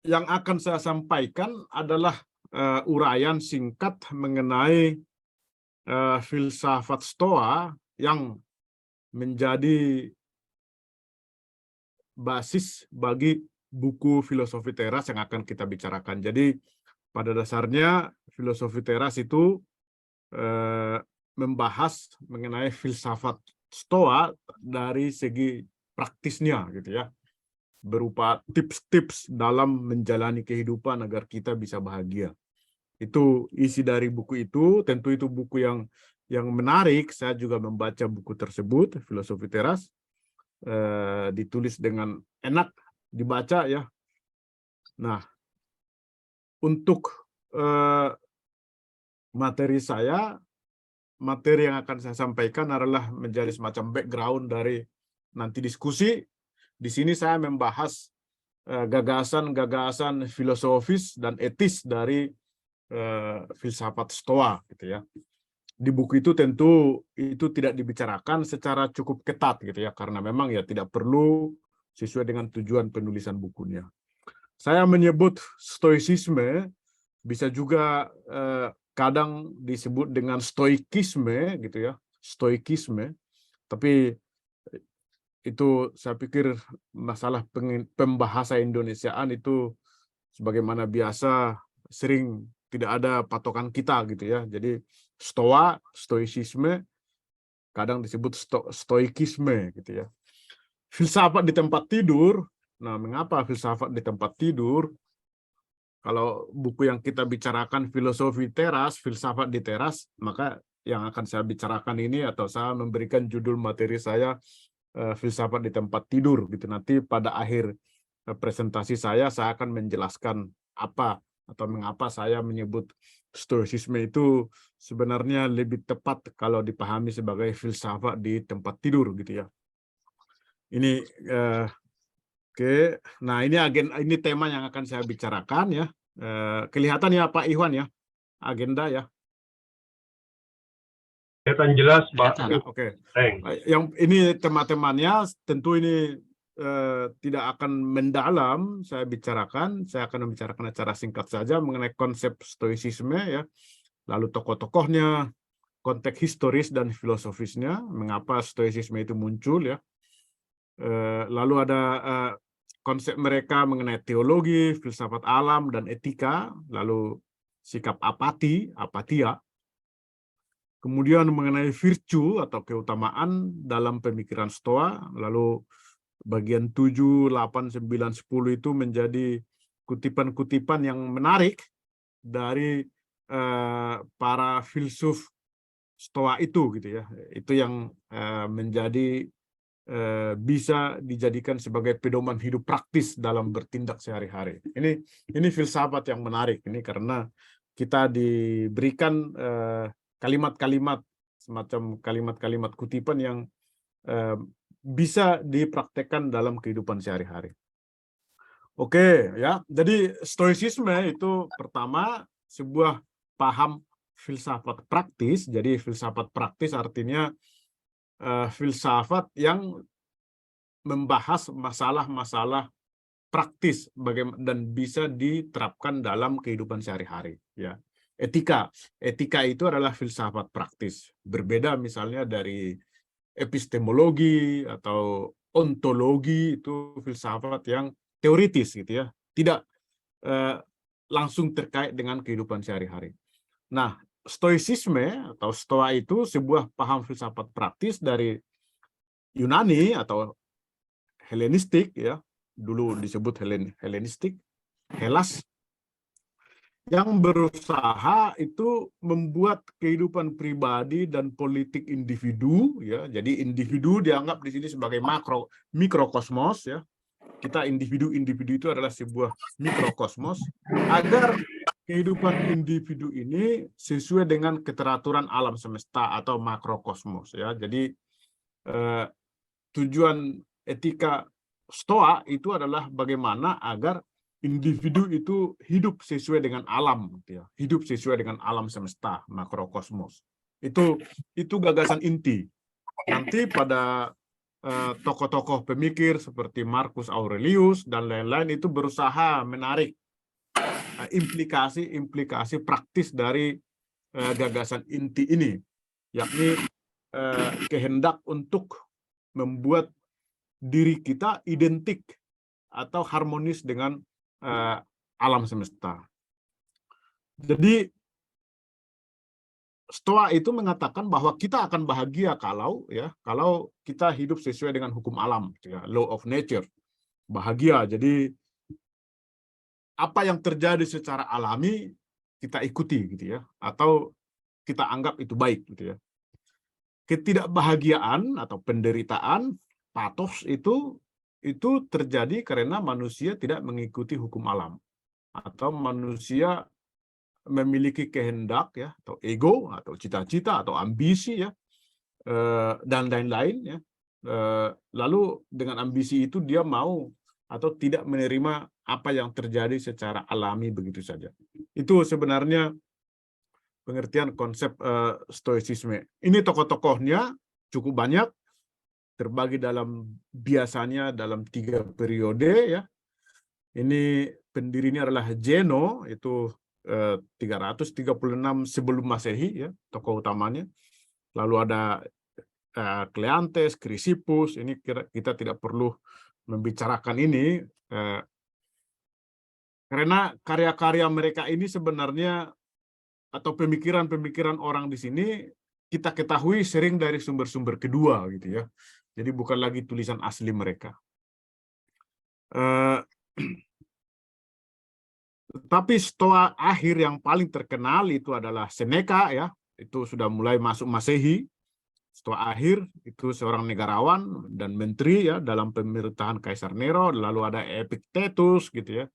yang akan saya sampaikan adalah uraian singkat mengenai filsafat Stoa yang menjadi basis bagi buku Filosofi Teras yang akan kita bicarakan. Jadi pada dasarnya Filosofi Teras itu membahas mengenai filsafat Stoa dari segi praktisnya gitu ya, berupa tips-tips dalam menjalani kehidupan agar kita bisa bahagia. Itu isi dari buku itu. Tentu itu buku yang menarik. Saya juga membaca buku tersebut, Filosofi Teras, ditulis dengan enak dibaca ya. Nah, untuk materi yang akan saya sampaikan adalah menjadi semacam background dari nanti diskusi. Di sini saya membahas gagasan-gagasan filosofis dan etis dari filsafat Stoa gitu ya. Di buku itu tentu itu tidak dibicarakan secara cukup ketat gitu ya, karena memang ya tidak perlu sesuai dengan tujuan penulisan bukunya. Saya menyebut stoicisme, bisa juga kadang disebut dengan stoikisme gitu ya, stoikisme. Tapi itu saya pikir masalah pembahasa Indonesiaan itu sebagaimana biasa sering tidak ada patokan kita gitu ya. Jadi stoa, stoicisme, kadang disebut stoikisme gitu ya. Filsafat di tempat tidur. Nah, mengapa filsafat di tempat tidur? Kalau buku yang kita bicarakan Filosofi Teras, filsafat di teras, maka yang akan saya bicarakan ini atau saya memberikan judul materi saya filsafat di tempat tidur gitu. Nanti pada akhir presentasi saya akan menjelaskan apa atau mengapa saya menyebut stoicisme itu sebenarnya lebih tepat kalau dipahami sebagai filsafat di tempat tidur gitu ya. Ini oke. Nah, ini tema yang akan saya bicarakan ya. Kelihatan ya Pak Iwan ya, agenda ya. Kelihatan jelas, Pak. Ya, oke. Yang ini tema-temanya tentu ini tidak akan mendalam saya bicarakan. Saya akan membicarakan secara singkat saja mengenai konsep stoicisme ya. Lalu tokoh-tokohnya, konteks historis dan filosofisnya, mengapa stoicisme itu muncul ya. Lalu ada konsep mereka mengenai teologi, filsafat alam dan etika, lalu sikap apatia. Kemudian mengenai virtue atau keutamaan dalam pemikiran Stoa, lalu bagian 7, 8, 9, 10 itu menjadi kutipan-kutipan yang menarik dari para filsuf Stoa itu gitu ya. Itu yang menjadi bisa dijadikan sebagai pedoman hidup praktis dalam bertindak sehari-hari. Ini filsafat yang menarik ini karena kita diberikan kalimat-kalimat semacam kalimat-kalimat kutipan yang bisa dipraktekkan dalam kehidupan sehari-hari. Oke ya, jadi stoicisme itu pertama sebuah paham filsafat praktis. Jadi filsafat praktis artinya filsafat yang membahas masalah-masalah praktis dan bisa diterapkan dalam kehidupan sehari-hari ya. Etika itu adalah filsafat praktis, berbeda misalnya dari epistemologi atau ontologi, itu filsafat yang teoritis gitu ya, tidak langsung terkait dengan kehidupan sehari-hari. Nah, stoicisme atau stoa itu sebuah paham filsafat praktis dari Yunani atau Helenistik ya, dulu disebut Helenistik, Hellas, yang berusaha itu membuat kehidupan pribadi dan politik individu ya. Jadi individu dianggap di sini sebagai mikrokosmos ya. Kita individu itu adalah sebuah mikrokosmos, agar kehidupan individu ini sesuai dengan keteraturan alam semesta atau makrokosmos ya. Jadi tujuan etika Stoa itu adalah bagaimana agar individu itu hidup sesuai dengan alam, gitu ya. Hidup sesuai dengan alam semesta, makrokosmos. Itu gagasan inti. Nanti pada tokoh-tokoh pemikir seperti Marcus Aurelius dan lain-lain itu berusaha menarik implikasi-implikasi praktis dari gagasan inti ini, yakni kehendak untuk membuat diri kita identik atau harmonis dengan alam semesta. Jadi Stoa itu mengatakan bahwa kita akan bahagia kalau kita hidup sesuai dengan hukum alam, ya, law of nature. Bahagia. Jadi apa yang terjadi secara alami kita ikuti gitu ya, atau kita anggap itu baik gitu ya. Ketidakbahagiaan atau penderitaan, patos itu terjadi karena manusia tidak mengikuti hukum alam atau manusia memiliki kehendak ya, atau ego atau cita-cita atau ambisi ya, dan lain-lain ya. Lalu dengan ambisi itu dia mau atau tidak menerima apa yang terjadi secara alami begitu saja. Itu sebenarnya pengertian konsep stoicisme. Ini tokoh-tokohnya cukup banyak, terbagi biasanya dalam 3 periode ya. Ini pendirinya adalah Zeno, itu 336 sebelum Masehi ya, tokoh utamanya. Lalu ada Kleantes, Chrysippus, ini kita tidak perlu membicarakan ini karena karya-karya mereka ini sebenarnya atau pemikiran-pemikiran orang di sini kita ketahui sering dari sumber-sumber kedua gitu ya. Jadi bukan lagi tulisan asli mereka. Tapi Stoa akhir yang paling terkenal itu adalah Seneca ya. Itu sudah mulai masuk Masehi. Stoa akhir itu seorang negarawan dan menteri ya dalam pemerintahan Kaisar Nero. Lalu ada Epictetus gitu ya.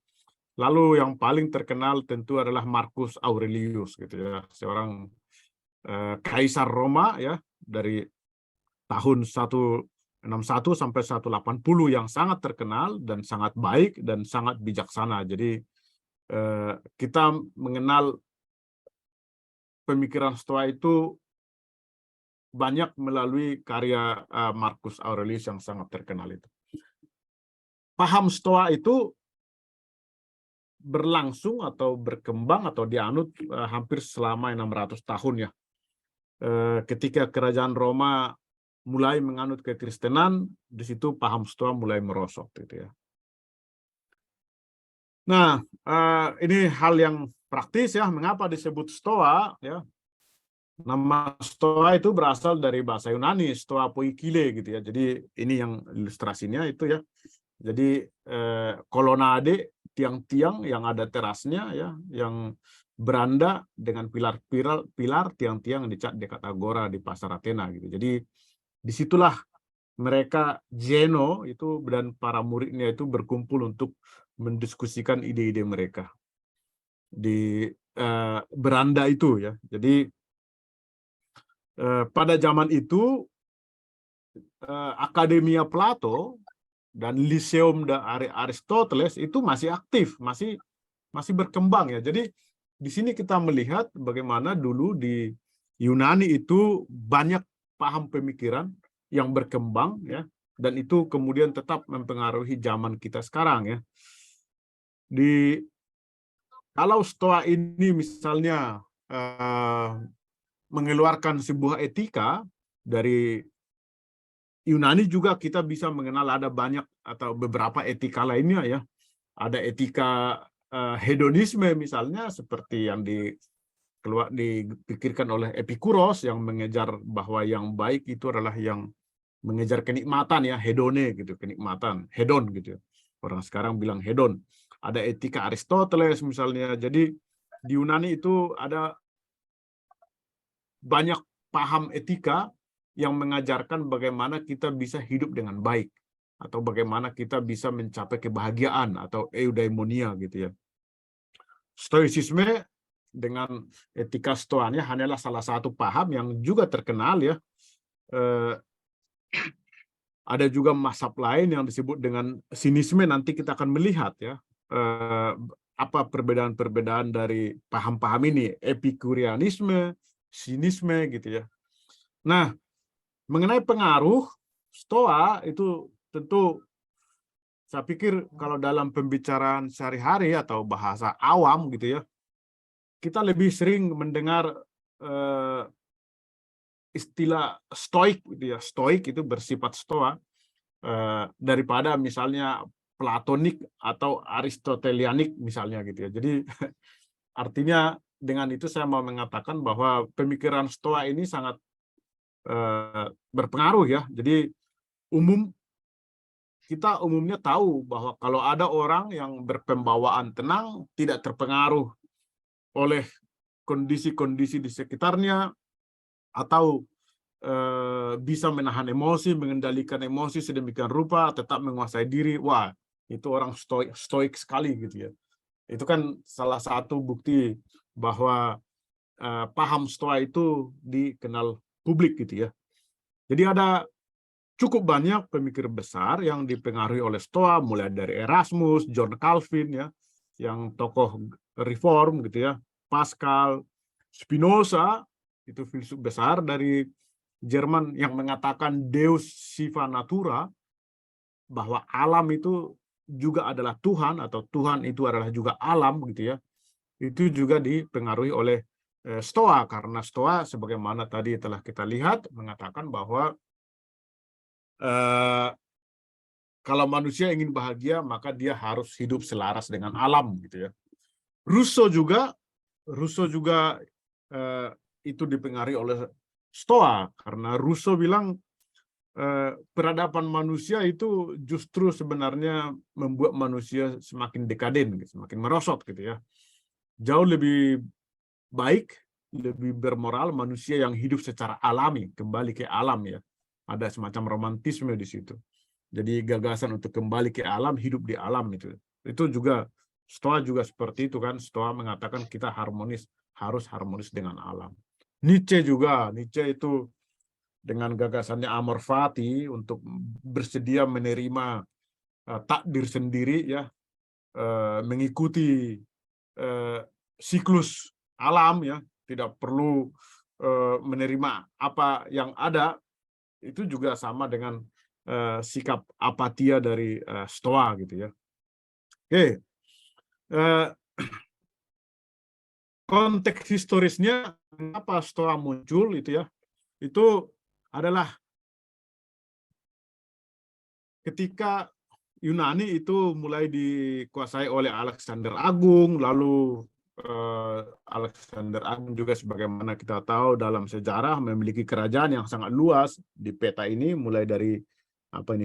Lalu yang paling terkenal tentu adalah Marcus Aurelius gitu ya, seorang Kaisar Roma ya dari tahun 161 sampai 180 yang sangat terkenal dan sangat baik dan sangat bijaksana. Jadi kita mengenal pemikiran Stoa itu banyak melalui karya Marcus Aurelius yang sangat terkenal itu. Paham Stoa itu berlangsung atau berkembang atau dianut hampir selama 600 tahun ya. Ketika kerajaan Roma mulai menganut kekristenan, di situ paham Stoa mulai merosot gitu ya. Nah, ini hal yang praktis ya, mengapa disebut Stoa ya. Nama Stoa itu berasal dari bahasa Yunani, Stoa poikile gitu ya. Jadi ini yang ilustrasinya itu ya. Jadi kolonade, tiang-tiang yang ada terasnya ya, yang beranda dengan pilar tiang-tiang dicat dekat agora di pasar Athena gitu. Jadi disitulah mereka Zeno itu dan para muridnya itu berkumpul untuk mendiskusikan ide-ide mereka di beranda itu ya. Jadi pada zaman itu Akademia Plato dan Lyceum Aristoteles itu masih aktif, masih berkembang ya. Jadi di sini kita melihat bagaimana dulu di Yunani itu banyak paham pemikiran yang berkembang ya, dan itu kemudian tetap mempengaruhi zaman kita sekarang ya. Kalau Stoa ini misalnya mengeluarkan sebuah etika dari Yunani, juga kita bisa mengenal ada banyak atau beberapa etika lainnya ya. Ada etika hedonisme misalnya seperti yang dipikirkan oleh Epikuros yang mengejar bahwa yang baik itu adalah yang mengejar kenikmatan ya, hedone gitu, kenikmatan, hedon gitu. Orang sekarang bilang hedon. Ada etika Aristoteles misalnya. Jadi di Yunani itu ada banyak paham etika yang mengajarkan bagaimana kita bisa hidup dengan baik atau bagaimana kita bisa mencapai kebahagiaan atau eudaimonia gitu ya. Stoicisme dengan etika stoanya hanyalah salah satu paham yang juga terkenal ya. Ada juga mazhab lain yang disebut dengan sinisme, nanti kita akan melihat ya apa perbedaan-perbedaan dari paham-paham ini, epikurianisme, sinisme gitu ya. Nah, mengenai pengaruh Stoa itu tentu saya pikir kalau dalam pembicaraan sehari-hari atau bahasa awam gitu ya, kita lebih sering mendengar eh, istilah stoik gitu ya. Stoik itu bersifat stoa daripada misalnya platonik atau aristotelianik misalnya gitu ya. Jadi artinya dengan itu saya mau mengatakan bahwa pemikiran stoa ini sangat berpengaruh ya. Jadi kita umumnya tahu bahwa kalau ada orang yang berpembawaan tenang, tidak terpengaruh oleh kondisi-kondisi di sekitarnya, atau bisa menahan emosi, mengendalikan emosi sedemikian rupa, tetap menguasai diri, wah itu orang stoik sekali gitu ya. Itu kan salah satu bukti bahwa paham stoa itu dikenal publik gitu ya. Jadi ada cukup banyak pemikir besar yang dipengaruhi oleh Stoa, mulai dari Erasmus, John Calvin ya, yang tokoh reform gitu ya, Pascal, Spinoza, itu filsuf besar dari Jerman yang mengatakan Deus siva natura, bahwa alam itu juga adalah Tuhan atau Tuhan itu adalah juga alam gitu ya. Itu juga dipengaruhi oleh Stoa, karena Stoa sebagaimana tadi telah kita lihat mengatakan bahwa kalau manusia ingin bahagia, maka dia harus hidup selaras dengan alam, gitu ya. Rousseau juga itu dipengaruhi oleh Stoa, karena Rousseau bilang peradaban manusia itu justru sebenarnya membuat manusia semakin dekaden, semakin merosot, gitu ya. Jauh lebih baik, lebih bermoral manusia yang hidup secara alami, kembali ke alam ya. Ada semacam romantisme di situ. Jadi gagasan untuk kembali ke alam, hidup di alam itu juga Stoa juga seperti itu kan. Stoa mengatakan kita harus harmonis dengan alam. Nietzsche itu dengan gagasannya amor fati untuk bersedia menerima takdir sendiri ya, mengikuti siklus alam ya, tidak perlu menerima apa yang ada. Itu juga sama dengan sikap apatia dari Stoa gitu ya. Oke, konteks historisnya kenapa Stoa muncul itu ya? Itu adalah ketika Yunani itu mulai dikuasai oleh Alexander Agung, lalu Alexander Agung juga sebagaimana kita tahu dalam sejarah memiliki kerajaan yang sangat luas di peta ini, mulai dari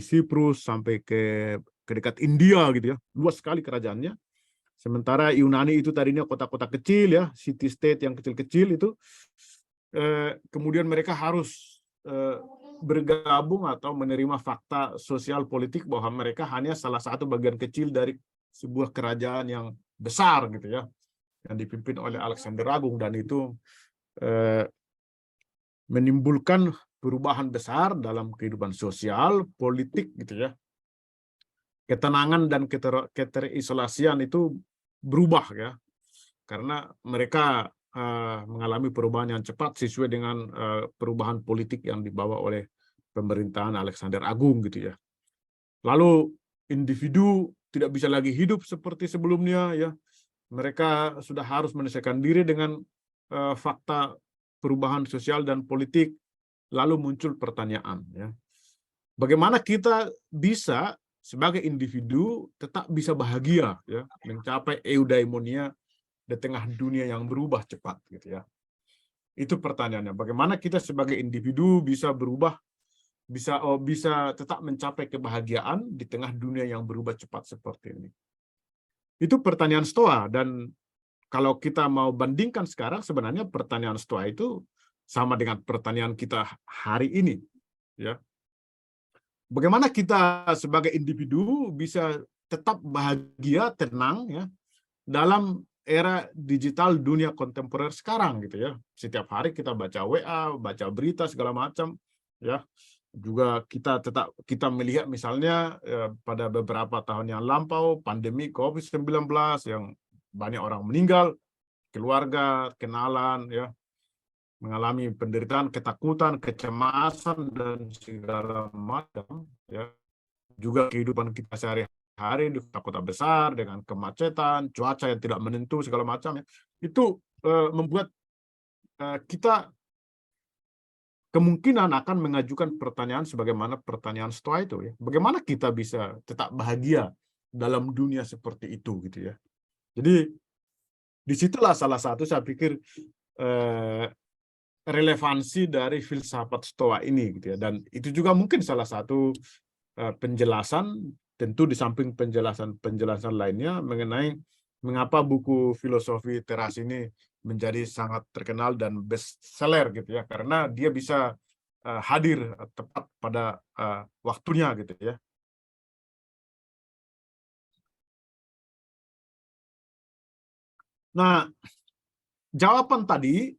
Siprus sampai ke dekat India gitu ya, luas sekali kerajaannya. Sementara Yunani itu tadinya kota-kota kecil ya, city state yang kecil-kecil itu, kemudian mereka harus bergabung atau menerima fakta sosial politik bahwa mereka hanya salah satu bagian kecil dari sebuah kerajaan yang besar gitu ya, yang dipimpin oleh Alexander Agung, dan itu menimbulkan perubahan besar dalam kehidupan sosial, politik gitu ya. Ketenangan dan keterisolasian itu berubah ya, karena mereka mengalami perubahan yang cepat sesuai dengan perubahan politik yang dibawa oleh pemerintahan Alexander Agung gitu ya. Lalu individu tidak bisa lagi hidup seperti sebelumnya ya. Mereka sudah harus menyesuaikan diri dengan fakta perubahan sosial dan politik. Lalu muncul pertanyaan ya. Bagaimana kita bisa sebagai individu tetap bisa bahagia ya, mencapai eudaimonia di tengah dunia yang berubah cepat gitu ya. Itu pertanyaannya, bagaimana kita sebagai individu bisa berubah, bisa tetap mencapai kebahagiaan di tengah dunia yang berubah cepat seperti ini. Itu pertanyaan Stoa, dan kalau kita mau bandingkan sekarang, sebenarnya pertanyaan Stoa itu sama dengan pertanyaan kita hari ini ya. Bagaimana kita sebagai individu bisa tetap bahagia, tenang ya dalam era digital dunia kontemporer sekarang gitu ya. Setiap hari kita baca WA, baca berita segala macam ya. Juga kita melihat misalnya pada beberapa tahun yang lampau pandemi COVID-19 yang banyak orang meninggal, keluarga, kenalan ya. mengalami penderitaan, ketakutan, kecemasan dan segala macam, ya. Juga kehidupan kita sehari-hari di kota-kota besar dengan kemacetan, cuaca yang tidak menentu segala macam, ya. Itu membuat kita kemungkinan akan mengajukan pertanyaan sebagaimana pertanyaan Stoa itu, ya. Bagaimana kita bisa tetap bahagia dalam dunia seperti itu, gitu ya. Jadi disitulah salah satu saya pikir relevansi dari filsafat Stoa ini, gitu ya. Dan itu juga mungkin salah satu penjelasan, tentu di samping penjelasan lainnya mengenai mengapa buku filosofi teras ini menjadi sangat terkenal dan bestseller, gitu ya, karena dia bisa hadir tepat pada waktunya, gitu ya. Nah, jawaban tadi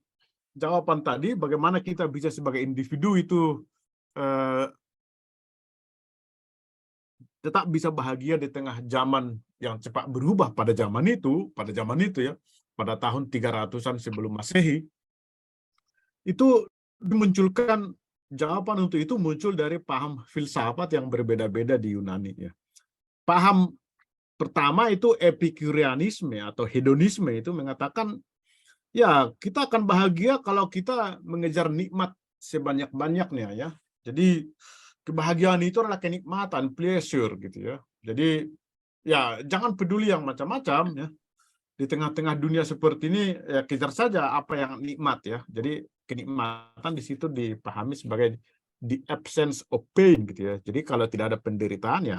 bagaimana kita bisa sebagai individu itu tetap bisa bahagia di tengah zaman yang cepat berubah pada zaman itu ya, pada tahun 300-an sebelum Masehi, itu dimunculkan jawaban untuk itu muncul dari paham filsafat yang berbeda-beda di Yunani, ya. Paham pertama itu epikurianisme atau hedonisme, itu mengatakan ya kita akan bahagia kalau kita mengejar nikmat sebanyak-banyaknya, ya. Jadi kebahagiaan itu adalah kenikmatan, pleasure, gitu ya. Jadi ya jangan peduli yang macam-macam, ya. Di tengah-tengah dunia seperti ini ya kejar saja apa yang nikmat, ya. Jadi kenikmatan di situ dipahami sebagai the absence of pain, gitu ya. Jadi kalau tidak ada penderitaan, ya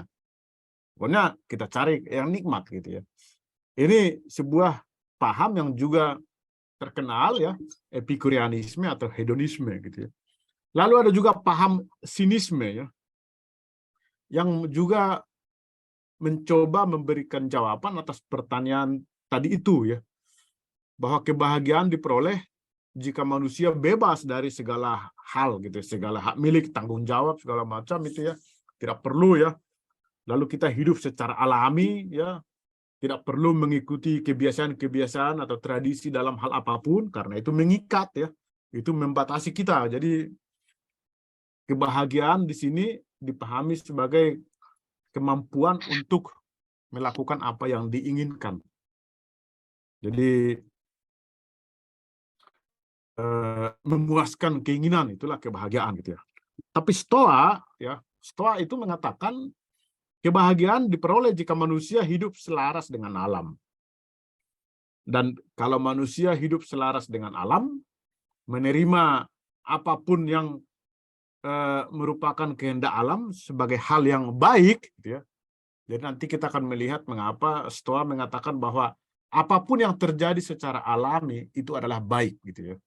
pokoknya kita cari yang nikmat, gitu ya. Ini sebuah paham yang juga terkenal, ya, epikurianisme atau hedonisme, gitu ya. Lalu ada juga paham sinisme, ya, yang juga mencoba memberikan jawaban atas pertanyaan tadi itu, ya, bahwa kebahagiaan diperoleh jika manusia bebas dari segala hal, gitu, segala hak milik, tanggung jawab segala macam itu, ya, tidak perlu, ya. Lalu kita hidup secara alami, ya, tidak perlu mengikuti kebiasaan-kebiasaan atau tradisi dalam hal apapun karena itu mengikat, ya, itu membatasi kita. Jadi kebahagiaan di sini dipahami sebagai kemampuan untuk melakukan apa yang diinginkan. Jadi memuaskan keinginan itulah kebahagiaan, gitu ya. Tapi Stoa itu mengatakan kebahagiaan diperoleh jika manusia hidup selaras dengan alam. Dan kalau manusia hidup selaras dengan alam, menerima apapun yang merupakan kehendak alam sebagai hal yang baik, gitu ya. Jadi nanti kita akan melihat mengapa Stoa mengatakan bahwa apapun yang terjadi secara alami itu adalah baik, gitu ya.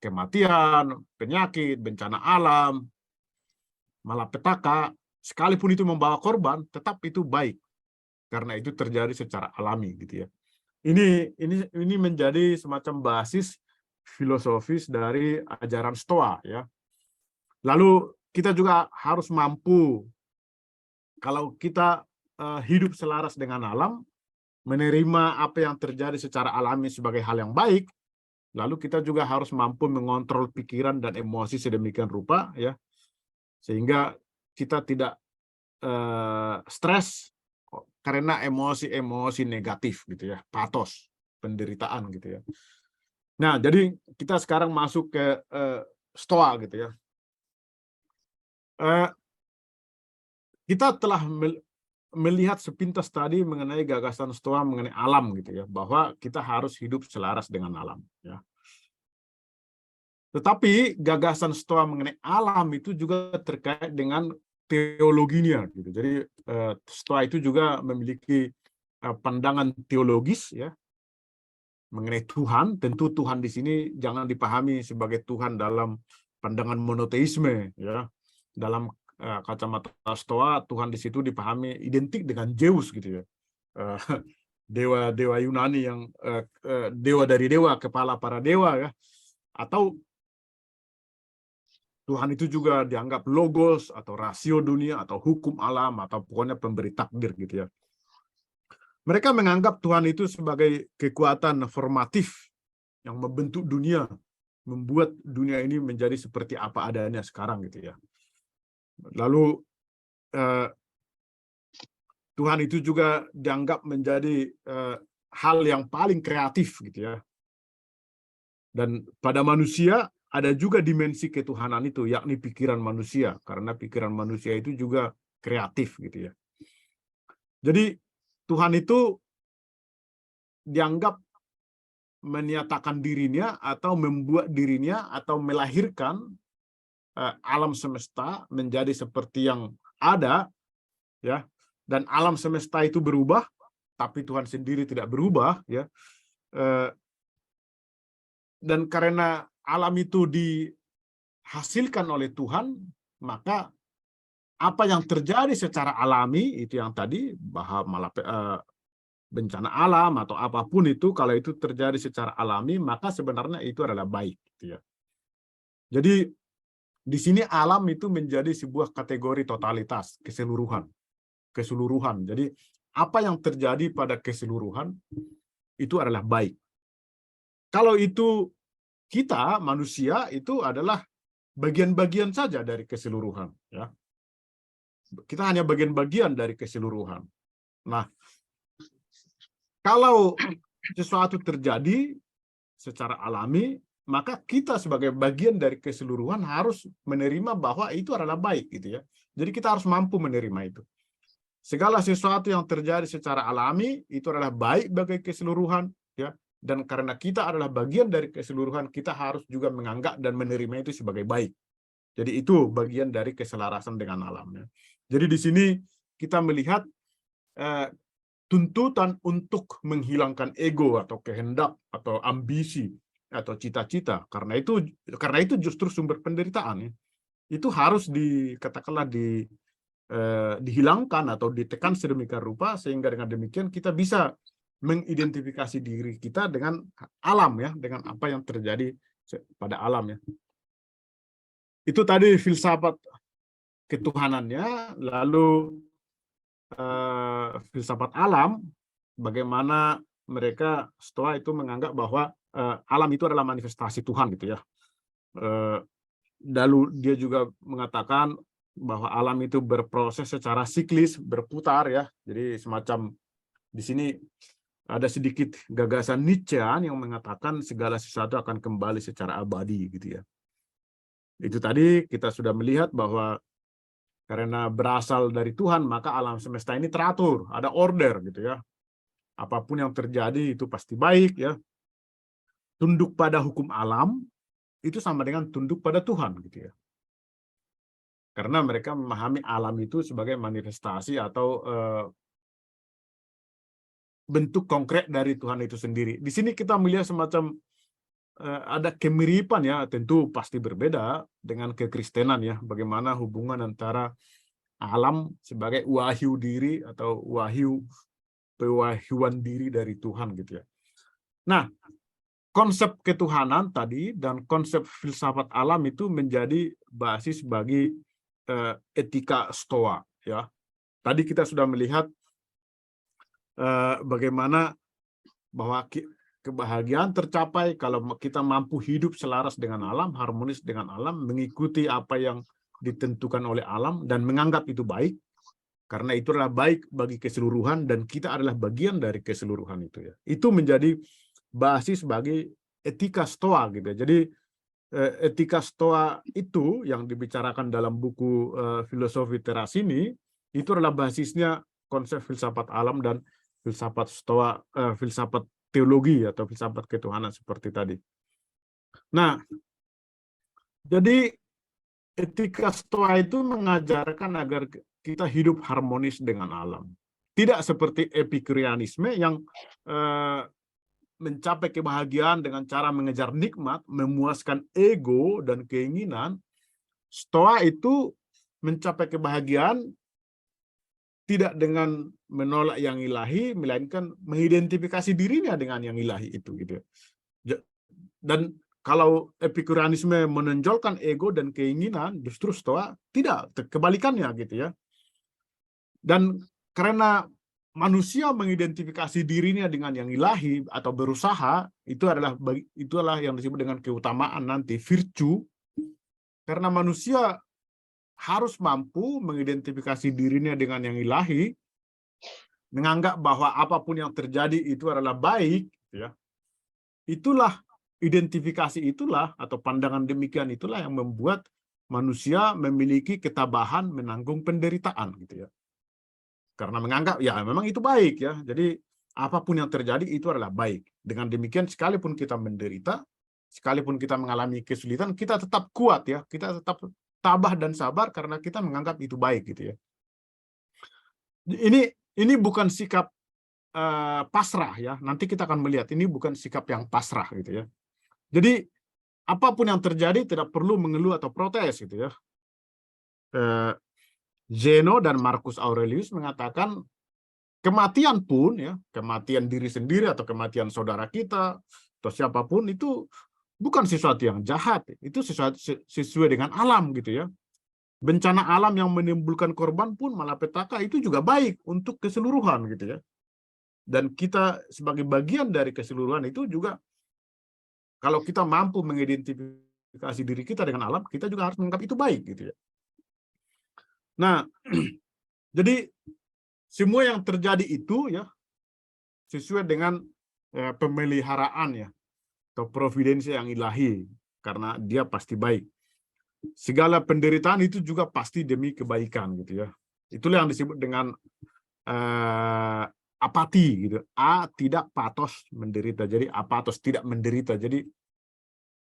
Kematian, penyakit, bencana alam, malapetaka, sekalipun itu membawa korban, tetap itu baik karena itu terjadi secara alami, gitu ya. Ini menjadi semacam basis filosofis dari ajaran Stoa, ya. Lalu kita juga harus mampu, kalau kita hidup selaras dengan alam, menerima apa yang terjadi secara alami sebagai hal yang baik, lalu kita juga harus mampu mengontrol pikiran dan emosi sedemikian rupa, ya, sehingga kita tidak stres karena emosi-emosi negatif, gitu ya, patos, penderitaan, gitu ya. Nah, jadi kita sekarang masuk ke Stoa, gitu ya. Kita telah melihat sepintas tadi mengenai gagasan Stoa mengenai alam, gitu ya, bahwa kita harus hidup selaras dengan alam, ya. Tetapi gagasan Stoa mengenai alam itu juga terkait dengan teologinya, gitu. Jadi Stoa itu juga memiliki pandangan teologis, ya, mengenai Tuhan. Tentu Tuhan di sini jangan dipahami sebagai Tuhan dalam pandangan monoteisme, ya. Dalam kacamata Stoa, Tuhan di situ dipahami identik dengan Zeus, gitu ya. Dewa-dewa Yunani yang dewa dari dewa, kepala para dewa, ya. Atau Tuhan itu juga dianggap logos atau rasio dunia atau hukum alam atau pokoknya pemberi takdir, gitu ya. Mereka menganggap Tuhan itu sebagai kekuatan formatif yang membentuk dunia membuat dunia ini menjadi seperti apa adanya sekarang gitu ya. Lalu Tuhan itu juga dianggap menjadi hal yang paling kreatif gitu ya. Dan pada manusia ada juga dimensi ketuhanan itu, yakni pikiran manusia, karena pikiran manusia itu juga kreatif gitu ya. Jadi Tuhan itu dianggap menyatakan dirinya atau membuat dirinya atau melahirkan alam semesta menjadi seperti yang ada ya, dan alam semesta itu berubah tapi Tuhan sendiri tidak berubah ya. Dan karena alam itu dihasilkan oleh Tuhan, maka apa yang terjadi secara alami itu yang tadi bahwa bencana alam atau apapun itu, kalau itu terjadi secara alami, maka sebenarnya itu adalah baik gitu ya. Jadi di sini alam itu menjadi sebuah kategori totalitas, keseluruhan. Jadi apa yang terjadi pada keseluruhan itu adalah baik. Kalau itu kita manusia itu adalah bagian-bagian saja dari keseluruhan ya. Kita hanya bagian-bagian dari keseluruhan. Nah, kalau sesuatu terjadi secara alami, maka kita sebagai bagian dari keseluruhan harus menerima bahwa itu adalah baik gitu ya. Jadi kita harus mampu menerima itu. Segala sesuatu yang terjadi secara alami itu adalah baik bagi keseluruhan ya. Dan karena kita adalah bagian dari keseluruhan, kita harus juga menganggap dan menerima itu sebagai baik. Jadi itu bagian dari keselarasan dengan alamnya. Jadi di sini kita melihat tuntutan untuk menghilangkan ego atau kehendak atau ambisi atau cita-cita, karena itu justru sumber penderitaan ya. Itu harus dikatakanlah dihilangkan atau ditekan sedemikian rupa sehingga dengan demikian kita bisa mengidentifikasi diri kita dengan alam ya, dengan apa yang terjadi pada alam ya. Itu tadi filsafat ketuhanannya. Lalu filsafat alam, bagaimana mereka Stoa itu menganggap bahwa alam itu adalah manifestasi Tuhan gitu ya. Lalu dia juga mengatakan bahwa alam itu berproses secara siklis, berputar ya. Jadi semacam di sini ada sedikit gagasan Nietzschean yang mengatakan segala sesuatu akan kembali secara abadi gitu ya. Itu tadi kita sudah melihat bahwa karena berasal dari Tuhan, maka alam semesta ini teratur, ada order gitu ya. Apapun yang terjadi itu pasti baik ya. Tunduk pada hukum alam itu sama dengan tunduk pada Tuhan gitu ya. Karena mereka memahami alam itu sebagai manifestasi atau bentuk konkret dari Tuhan itu sendiri. Di sini kita melihat semacam ada kemiripan ya, tentu pasti berbeda dengan kekristenan ya. Bagaimana hubungan antara alam sebagai wahyu diri atau pewahyuan diri dari Tuhan gitu ya. Nah, konsep ketuhanan tadi dan konsep filsafat alam itu menjadi basis bagi etika Stoa ya. Tadi kita sudah melihat bagaimana bahwa kebahagiaan tercapai kalau kita mampu hidup selaras dengan alam, harmonis dengan alam, mengikuti apa yang ditentukan oleh alam dan menganggap itu baik, karena itu adalah baik bagi keseluruhan dan kita adalah bagian dari keseluruhan itu ya. Itu menjadi basis bagi etika Stoa gitu. Jadi etika Stoa itu yang dibicarakan dalam buku Filosofi Terasini itu adalah basisnya konsep filsafat alam dan filsafat Stoa, filsafat teologi atau filsafat ketuhanan seperti tadi. Nah, jadi etika Stoa itu mengajarkan agar kita hidup harmonis dengan alam. Tidak seperti Epikurianisme yang mencapai kebahagiaan dengan cara mengejar nikmat, memuaskan ego dan keinginan. Stoa itu mencapai kebahagiaan tidak dengan menolak yang ilahi, melainkan mengidentifikasi dirinya dengan yang ilahi itu gitu. Dan kalau Epikurianisme menonjolkan ego dan keinginan, justru Stoa tidak, kebalikannya gitu ya. Dan karena manusia mengidentifikasi dirinya dengan yang ilahi atau berusaha, itulah yang disebut dengan keutamaan nanti, virtue, karena manusia harus mampu mengidentifikasi dirinya dengan yang ilahi, menganggap bahwa apapun yang terjadi itu adalah baik, ya. Itulah identifikasi itulah atau pandangan demikian itulah yang membuat manusia memiliki ketabahan menanggung penderitaan, gitu ya. Karena menganggap ya memang itu baik, ya. Jadi apapun yang terjadi itu adalah baik. Dengan demikian sekalipun kita menderita, sekalipun kita mengalami kesulitan, kita tetap kuat, ya. Kita tetap tabah dan sabar karena kita menganggap itu baik, gitu ya. Ini bukan sikap pasrah, ya. Nanti kita akan melihat ini bukan sikap yang pasrah, gitu ya. Jadi apapun yang terjadi tidak perlu mengeluh atau protes, gitu ya. Zeno dan Marcus Aurelius mengatakan kematian pun, ya, kematian diri sendiri atau kematian saudara kita atau siapapun itu bukan sesuatu yang jahat, itu sesuai dengan alam, gitu ya. Bencana alam yang menimbulkan korban pun malapetaka itu juga baik untuk keseluruhan, gitu ya. Dan kita sebagai bagian dari keseluruhan itu juga, kalau kita mampu mengidentifikasi diri kita dengan alam, kita juga harus menganggap itu baik, gitu ya. Nah, jadi semua yang terjadi itu, ya, sesuai dengan pemeliharaan, ya, atau providensi yang ilahi, karena dia pasti baik. Segala penderitaan itu juga pasti demi kebaikan, gitu ya. Itulah yang disebut dengan apati, gitu. Tidak patos menderita. Jadi apatos, tidak menderita. Jadi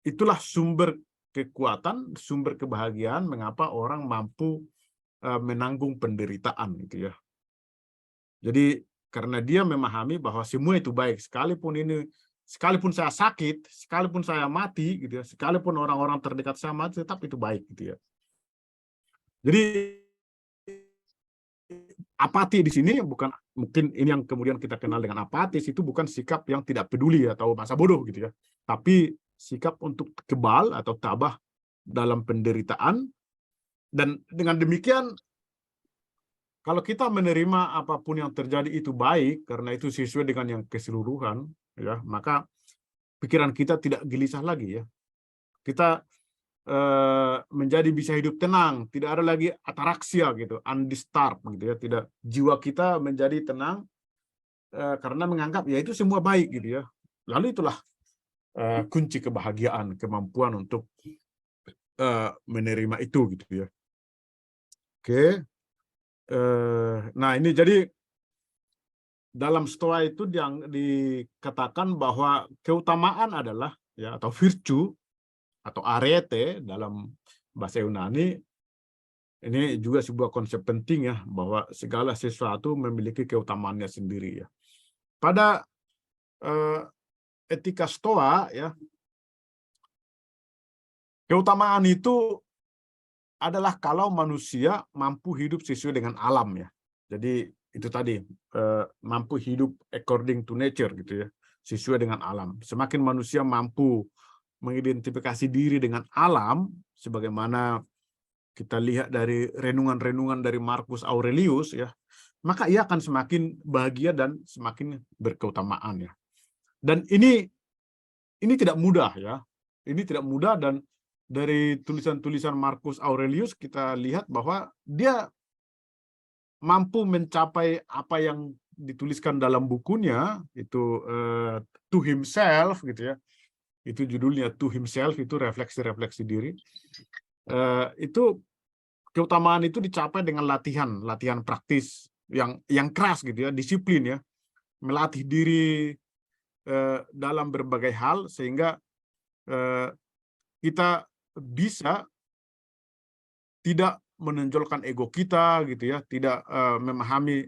itulah sumber kekuatan, sumber kebahagiaan mengapa orang mampu menanggung penderitaan, gitu ya. Jadi karena dia memahami bahwa semua itu baik, sekalipun saya sakit, sekalipun saya mati, gitu ya, sekalipun orang-orang terdekat saya mati, tetap itu baik, gitu ya. Jadi apati di sini bukan, mungkin ini yang kemudian kita kenal dengan apatis, itu bukan sikap yang tidak peduli atau masa bodoh, gitu ya, tapi sikap untuk kebal atau tabah dalam penderitaan. Dan dengan demikian, kalau kita menerima apapun yang terjadi itu baik karena itu sesuai dengan yang keseluruhan, ya, maka pikiran kita tidak gelisah lagi, ya. Kita menjadi bisa hidup tenang, tidak ada lagi ataraksia, gitu, undisturbed, gitu ya, tidak, jiwa kita menjadi tenang karena menganggap ya itu semua baik, gitu ya. Lalu itulah kunci kebahagiaan, kemampuan untuk menerima itu, gitu ya. Oke. Nah, ini jadi dalam Stoa itu yang dikatakan bahwa keutamaan adalah, ya, atau virtue atau arete dalam bahasa Yunani, ini juga sebuah konsep penting, ya, bahwa segala sesuatu memiliki keutamaannya sendiri, ya. Pada etika Stoa, ya, keutamaan itu adalah kalau manusia mampu hidup sesuai dengan alam, ya. Jadi itu tadi, mampu hidup according to nature, gitu ya, sesuai dengan alam. Semakin manusia mampu mengidentifikasi diri dengan alam, sebagaimana kita lihat dari renungan-renungan dari Marcus Aurelius, ya, maka ia akan semakin bahagia dan semakin berkeutamaan, ya. Dan ini tidak mudah, ya. Ini tidak mudah, dan dari tulisan-tulisan Marcus Aurelius kita lihat bahwa dia mampu mencapai apa yang dituliskan dalam bukunya itu, To Himself, gitu ya. Itu judulnya To Himself, itu refleksi-refleksi diri. Itu keutamaan itu dicapai dengan latihan praktis yang keras, gitu ya, disiplin, ya, melatih diri dalam berbagai hal sehingga kita bisa tidak menonjolkan ego kita, gitu ya, tidak memahami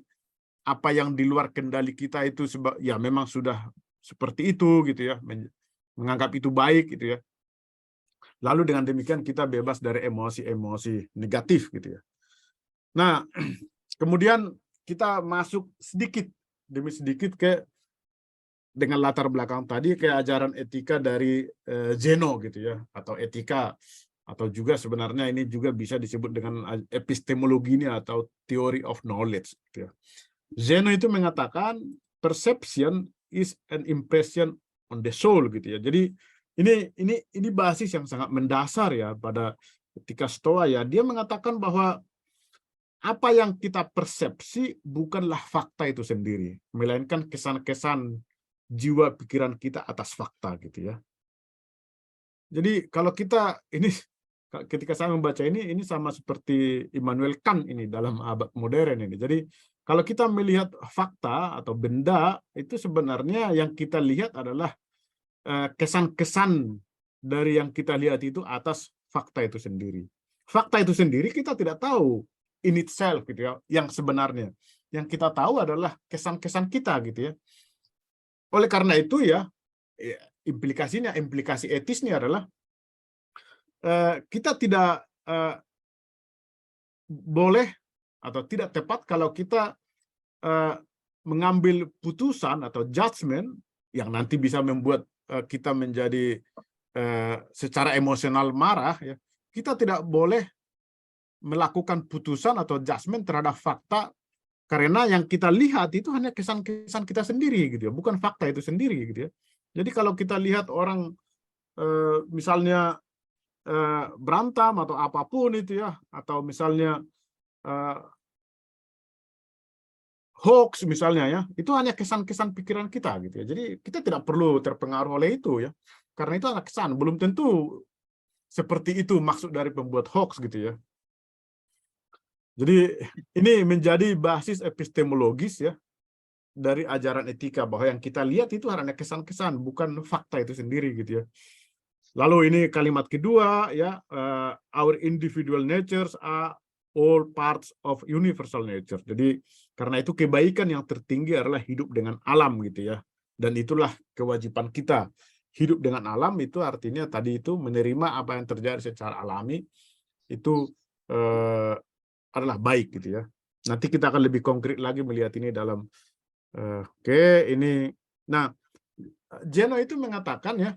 apa yang di luar kendali kita itu ya memang sudah seperti itu, gitu ya, menganggap itu baik, gitu ya. Lalu dengan demikian kita bebas dari emosi-emosi negatif, gitu ya. Nah, kemudian kita masuk sedikit demi sedikit dengan latar belakang tadi ke ajaran etika dari Zeno, gitu ya, atau etika, atau juga sebenarnya ini juga bisa disebut dengan epistemologinya atau theory of knowledge, gitu ya. Zeno itu mengatakan perception is an impression on the soul gitu ya. Jadi ini basis yang sangat mendasar ya pada ketika Stoa ya. Dia mengatakan bahwa apa yang kita persepsi bukanlah fakta itu sendiri, melainkan kesan-kesan jiwa pikiran kita atas fakta gitu ya. Jadi kalau kita ini ketika saya membaca ini sama seperti Immanuel Kant ini dalam abad modern ini. Jadi kalau kita melihat fakta atau benda itu sebenarnya yang kita lihat adalah kesan-kesan dari yang kita lihat itu atas fakta itu sendiri. Fakta itu sendiri kita tidak tahu in itself gitu ya, yang sebenarnya. Yang kita tahu adalah kesan-kesan kita gitu ya. Oleh karena itu ya, implikasi etisnya adalah kita tidak boleh atau tidak tepat kalau kita mengambil putusan atau judgment yang nanti bisa membuat kita menjadi secara emosional marah ya. Kita tidak boleh melakukan putusan atau judgment terhadap fakta karena yang kita lihat itu hanya kesan-kesan kita sendiri gitu ya, bukan fakta itu sendiri gitu ya. Jadi kalau kita lihat orang misalnya berantem atau apapun itu ya, atau misalnya hoax misalnya ya, itu hanya kesan-kesan pikiran kita gitu ya. Jadi kita tidak perlu terpengaruh oleh itu ya, karena itu hanya kesan, belum tentu seperti itu maksud dari pembuat hoax gitu ya. Jadi ini menjadi basis epistemologis ya dari ajaran etika, bahwa yang kita lihat itu hanya kesan-kesan, bukan fakta itu sendiri gitu ya. Lalu ini kalimat kedua ya, our individual natures are all parts of universal nature. Jadi karena itu kebaikan yang tertinggi adalah hidup dengan alam gitu ya. Dan itulah kewajiban kita. Hidup dengan alam itu artinya tadi itu menerima apa yang terjadi secara alami itu adalah baik gitu ya. Nanti kita akan lebih konkret lagi melihat ini dalam ini. Nah, Zeno itu mengatakan ya,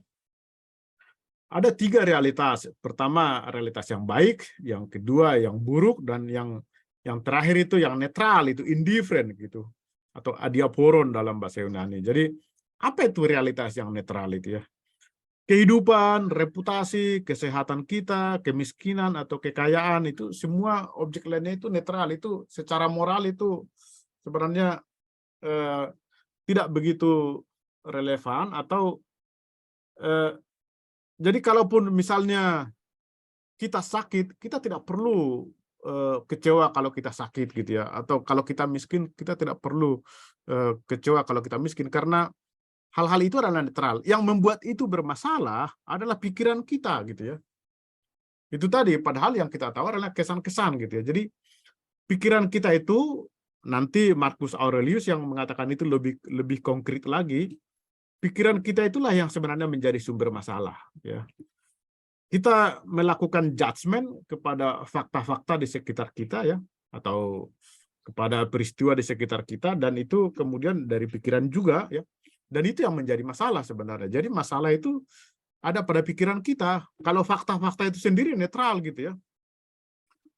ada 3 realitas. Pertama, realitas yang baik, yang kedua yang buruk, dan yang terakhir itu yang netral, itu indifferent gitu. Atau adiaporon dalam bahasa Yunani. Jadi, apa itu realitas yang netral itu ya? Kehidupan, reputasi, kesehatan kita, kemiskinan atau kekayaan itu semua objek lainnya itu netral, itu secara moral itu sebenarnya tidak begitu relevan atau jadi kalaupun misalnya kita sakit, kita tidak perlu kecewa kalau kita sakit gitu ya, atau kalau kita miskin kita tidak perlu kecewa kalau kita miskin, karena hal-hal itu adalah netral. Yang membuat itu bermasalah adalah pikiran kita gitu ya. Itu tadi, padahal yang kita tahu adalah kesan-kesan gitu ya. Jadi pikiran kita itu, nanti Marcus Aurelius yang mengatakan itu lebih konkret lagi, pikiran kita itulah yang sebenarnya menjadi sumber masalah ya. Kita melakukan judgment kepada fakta-fakta di sekitar kita ya, atau kepada peristiwa di sekitar kita, dan itu kemudian dari pikiran juga ya. Dan itu yang menjadi masalah sebenarnya. Jadi masalah itu ada pada pikiran kita. Kalau fakta-fakta itu sendiri netral gitu ya.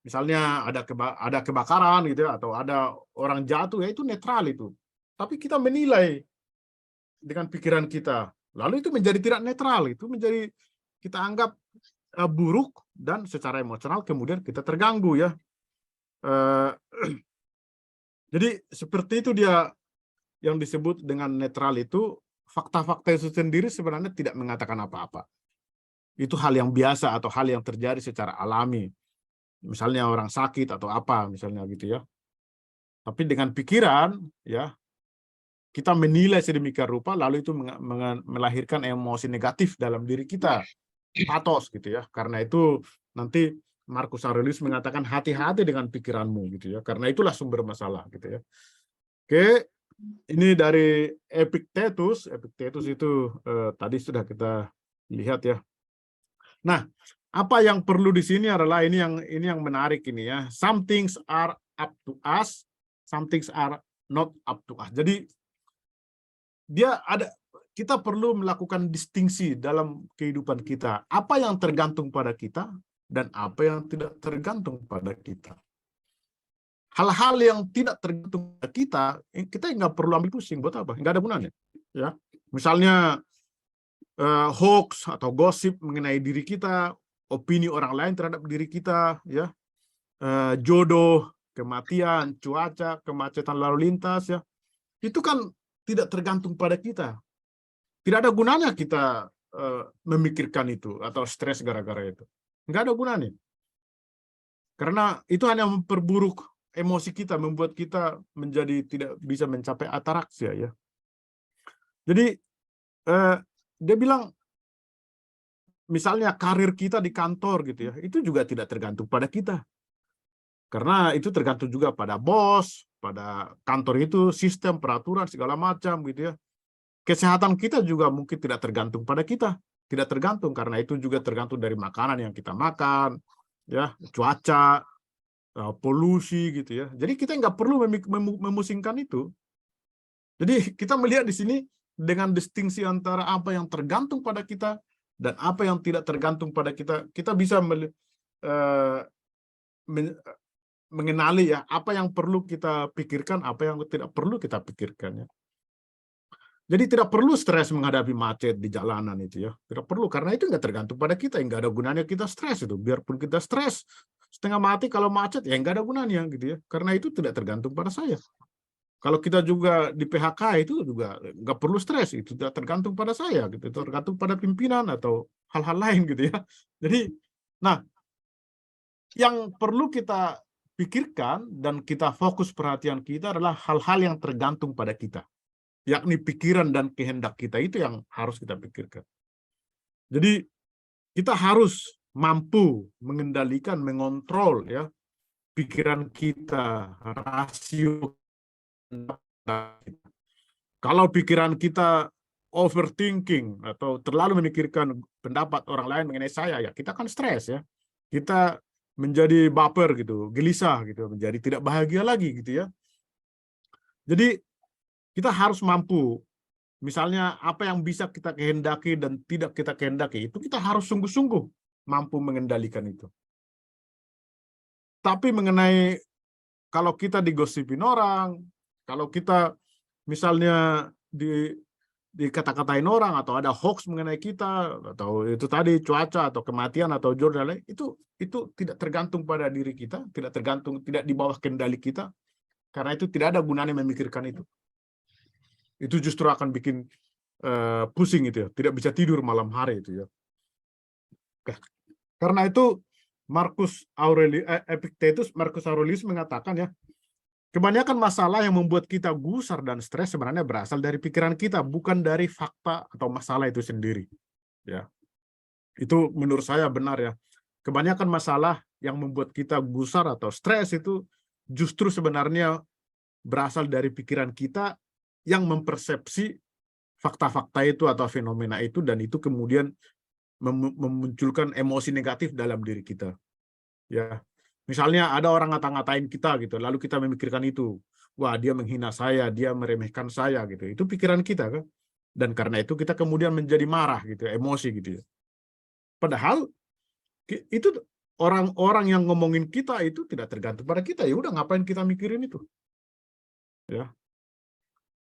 Misalnya ada kebakaran gitu ya, atau ada orang jatuh ya, itu netral itu. Tapi kita menilai dengan pikiran kita. Lalu itu menjadi tidak netral, itu menjadi kita anggap buruk, dan secara emosional kemudian kita terganggu ya. Jadi seperti itu dia yang disebut dengan netral itu. Fakta-fakta itu sendiri sebenarnya tidak mengatakan apa-apa. Itu hal yang biasa atau hal yang terjadi secara alami. Misalnya orang sakit atau apa misalnya gitu ya. Tapi dengan pikiran ya, kita menilai sedemikian rupa, lalu itu melahirkan emosi negatif dalam diri kita. Patos gitu ya. Karena itu nanti Marcus Aurelius mengatakan hati-hati dengan pikiranmu gitu ya. Karena itulah sumber masalah gitu ya. Oke. Ini dari Epictetus. Epictetus itu tadi sudah kita lihat ya. Nah, apa yang perlu di sini adalah ini yang menarik ini ya. Some things are up to us, some things are not up to us. Jadi kita perlu melakukan distingsi dalam kehidupan kita. Apa yang tergantung pada kita dan apa yang tidak tergantung pada kita. hal-hal yang tidak tergantung pada kita nggak perlu ambil pusing. Buat apa? Nggak ada gunanya. Ya, misalnya hoax atau gosip mengenai diri kita, opini orang lain terhadap diri kita, ya, jodoh, kematian, cuaca, kemacetan lalu lintas, ya, itu kan tidak tergantung pada kita. Tidak ada gunanya kita memikirkan itu atau stres gara-gara itu. Nggak ada gunanya. Karena itu hanya memperburuk emosi kita, membuat kita menjadi tidak bisa mencapai ataraksia, ya. Jadi dia bilang, misalnya karir kita di kantor gitu ya, itu juga tidak tergantung pada kita. Karena itu tergantung juga pada bos, pada kantor itu, sistem, peraturan, segala macam gitu ya. Kesehatan kita juga mungkin tidak tergantung pada kita. Tidak tergantung, karena itu juga tergantung dari makanan yang kita makan, ya, cuaca, polusi gitu ya. Jadi kita nggak perlu memusingkan itu. Jadi kita melihat di sini dengan distingsi antara apa yang tergantung pada kita dan apa yang tidak tergantung pada kita. Kita bisa mengenali, ya, apa yang perlu kita pikirkan, apa yang tidak perlu kita pikirkan, ya. Jadi tidak perlu stres menghadapi macet di jalanan itu, ya. Tidak perlu, karena itu nggak tergantung pada kita. Nggak ada gunanya kita stres itu. Biarpun kita stres setengah mati kalau macet, ya nggak ada gunanya gitu, ya. Karena itu tidak tergantung pada saya. Kalau kita juga di PHK itu juga nggak perlu stres. Itu tidak tergantung pada saya gitu. Itu tergantung pada pimpinan atau hal-hal lain gitu, ya. Jadi, nah, yang perlu kita pikirkan dan kita fokus perhatian kita adalah hal-hal yang tergantung pada kita. Yakni pikiran dan kehendak kita, itu yang harus kita pikirkan. Jadi kita harus mampu mengendalikan, mengontrol, ya, pikiran kita, rasio. Kalau pikiran kita overthinking atau terlalu memikirkan pendapat orang lain mengenai saya, ya kita kan stres, ya. Kita menjadi baper gitu, gelisah gitu, menjadi tidak bahagia lagi gitu, ya. Jadi kita harus mampu, misalnya apa yang bisa kita kehendaki dan tidak kita kehendaki, itu kita harus sungguh-sungguh mampu mengendalikan itu. Tapi mengenai kalau kita digosipin orang, kalau kita misalnya dikata-katain orang, atau ada hoax mengenai kita, atau itu tadi cuaca atau kematian atau jodoh dan lain, itu tidak tergantung pada diri kita, tidak tergantung, tidak di bawah kendali kita, karena itu tidak ada gunanya memikirkan itu. Itu justru akan bikin pusing itu, ya, tidak bisa tidur malam hari itu, ya. Karena itu Marcus Aurelius mengatakan, ya, kebanyakan masalah yang membuat kita gusar dan stres sebenarnya berasal dari pikiran kita, bukan dari fakta atau masalah itu sendiri, ya. Itu menurut saya benar, ya. Kebanyakan masalah yang membuat kita gusar atau stres itu justru sebenarnya berasal dari pikiran kita yang mempersepsi fakta-fakta itu atau fenomena itu, dan itu kemudian memunculkan emosi negatif dalam diri kita, ya. Misalnya ada orang ngata-ngatain kita gitu, lalu kita memikirkan itu, wah, dia menghina saya, dia meremehkan saya gitu. Itu pikiran kita kan, dan karena itu kita kemudian menjadi marah gitu, emosi gitu, ya. Padahal itu orang-orang yang ngomongin kita itu tidak tergantung pada kita, ya udah, ngapain kita mikirin itu, ya.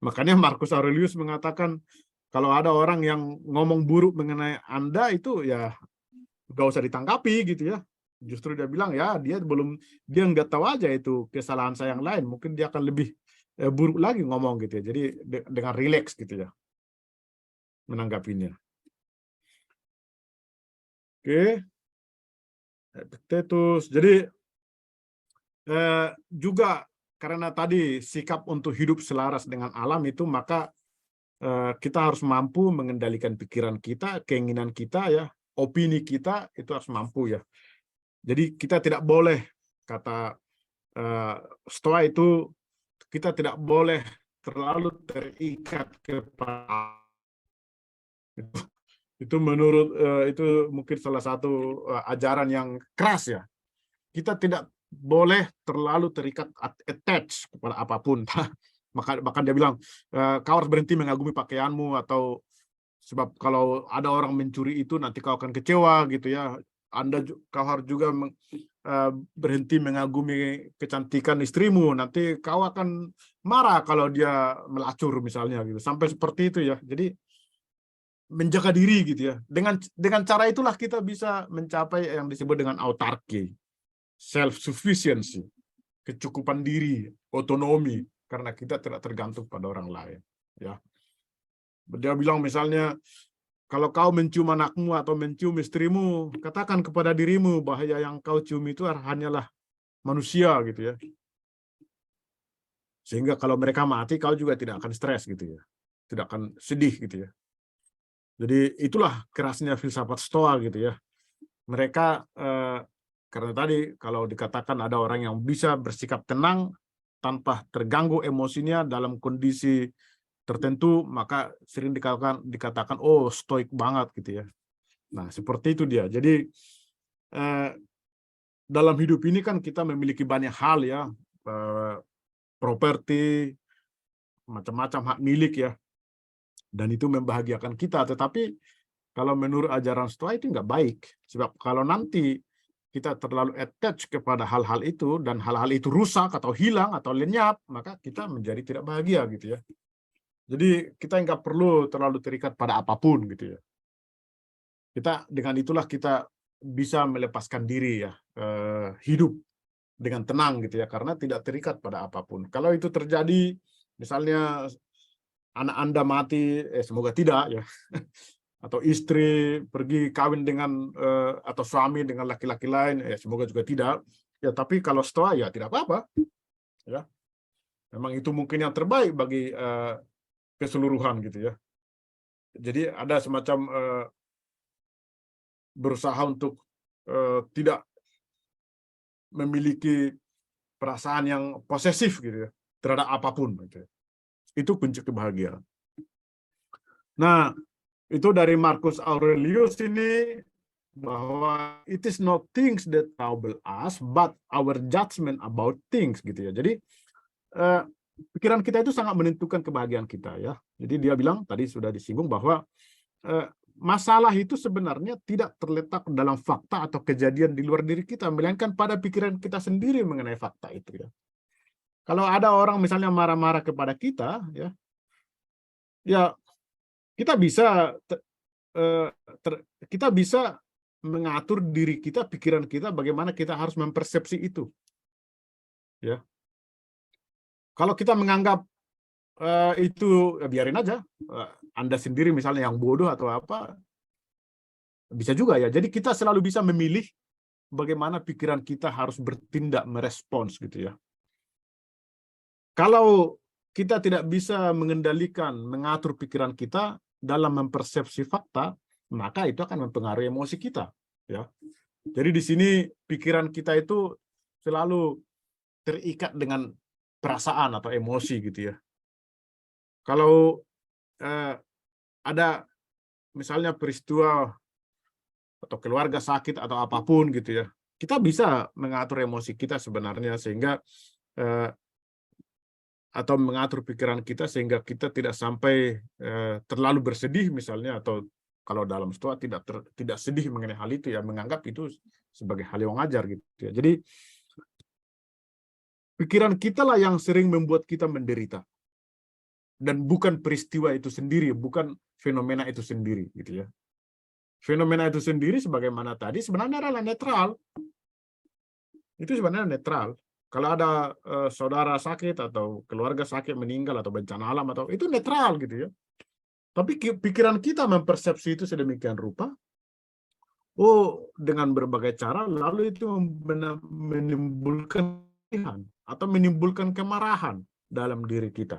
Makanya Marcus Aurelius mengatakan, kalau ada orang yang ngomong buruk mengenai Anda, itu ya nggak usah ditanggapi gitu, ya. Justru dia bilang, ya, dia nggak tahu aja itu kesalahan saya yang lain, mungkin dia akan lebih buruk lagi ngomong gitu, ya. Jadi dengan rileks gitu, ya, menanggapinya. Oke, Epictetus. Jadi juga karena tadi sikap untuk hidup selaras dengan alam itu, maka kita harus mampu mengendalikan pikiran kita, keinginan kita, ya, opini kita itu harus mampu, ya. Jadi kita tidak boleh, kata Stoa itu, kita tidak boleh terlalu terikat kepada itu menurut itu mungkin salah satu ajaran yang keras, ya. Kita tidak boleh terlalu terikat, attach kepada apapun. Bahkan dia bilang, kau harus berhenti mengagumi pakaianmu, atau sebab kalau ada orang mencuri itu nanti kau akan kecewa gitu, ya. Kau harus juga berhenti mengagumi kecantikan istrimu, nanti kau akan marah kalau dia melacur misalnya gitu. Sampai seperti itu ya. Jadi menjaga diri gitu ya. Dengan cara itulah kita bisa mencapai yang disebut dengan autarki, self sufficiency, kecukupan diri, otonomi, karena kita tidak tergantung pada orang lain ya. Dia bilang misalnya, kalau kau mencium anakmu atau mencium istrimu, katakan kepada dirimu bahwa yang kau cium itu hanyalah manusia gitu ya. Sehingga kalau mereka mati, kau juga tidak akan stres gitu ya. Tidak akan sedih gitu ya. Jadi itulah kerasnya filsafat Stoa gitu ya. Mereka karena tadi kalau dikatakan ada orang yang bisa bersikap tenang tanpa terganggu emosinya dalam kondisi tertentu, maka sering dikatakan oh stoik banget gitu ya. Nah, seperti itu dia. Jadi dalam hidup ini kan kita memiliki banyak hal ya, properti, macam-macam hak milik ya, dan itu membahagiakan kita. Tetapi kalau menurut ajaran Stoa itu nggak baik, sebab kalau nanti kita terlalu attach kepada hal-hal itu dan hal-hal itu rusak atau hilang atau lenyap, maka kita menjadi tidak bahagia gitu ya. Jadi kita nggak perlu terlalu terikat pada apapun gitu ya. Kita dengan itulah kita bisa melepaskan diri ya, hidup dengan tenang gitu ya, karena tidak terikat pada apapun. Kalau itu terjadi, misalnya anak Anda mati, semoga tidak ya, atau istri pergi kawin dengan atau suami dengan laki-laki lain, semoga juga tidak. Ya, tapi kalau Stoa ya tidak apa-apa. Ya, memang itu mungkin yang terbaik bagi keseluruhan gitu ya. Jadi ada semacam berusaha untuk tidak memiliki perasaan yang posesif gitu ya terhadap apapun gitu. Itu kunci kebahagiaan. Nah, itu dari Marcus Aurelius ini, bahwa it is not things that trouble us but our judgment about things gitu ya. Jadi pikiran kita itu sangat menentukan kebahagiaan kita ya. Jadi dia bilang tadi sudah disinggung bahwa masalah itu sebenarnya tidak terletak dalam fakta atau kejadian di luar diri kita, melainkan pada pikiran kita sendiri mengenai fakta itu ya. Kalau ada orang misalnya marah-marah kepada kita ya kita bisa kita bisa mengatur diri kita, pikiran kita, bagaimana kita harus mempersepsi itu. Ya. Kalau kita menganggap itu ya biarin aja, Anda sendiri misalnya yang bodoh atau apa, bisa juga ya. Jadi kita selalu bisa memilih bagaimana pikiran kita harus bertindak, merespons gitu ya. Kalau kita tidak bisa mengendalikan, mengatur pikiran kita dalam mempersepsi fakta, maka itu akan mempengaruhi emosi kita. Ya. Jadi di sini pikiran kita itu selalu terikat dengan perasaan atau emosi gitu ya. Kalau ada misalnya peristiwa atau keluarga sakit atau apapun gitu ya, kita bisa mengatur emosi kita sebenarnya sehingga atau mengatur pikiran kita sehingga kita tidak sampai terlalu bersedih misalnya, atau kalau dalam Stoa tidak sedih mengenai hal itu ya, menganggap itu sebagai hal yang wajar gitu ya. Jadi pikiran kita lah yang sering membuat kita menderita, dan bukan peristiwa itu sendiri, bukan fenomena itu sendiri gitu ya. Fenomena itu sendiri sebagaimana tadi sebenarnya adalah netral. Itu sebenarnya netral. Kalau ada saudara sakit atau keluarga sakit, meninggal atau bencana alam atau itu netral gitu ya. Tapi pikiran kita mempersepsi itu sedemikian rupa, dengan berbagai cara, lalu itu menimbulkan atau menimbulkan kemarahan dalam diri kita.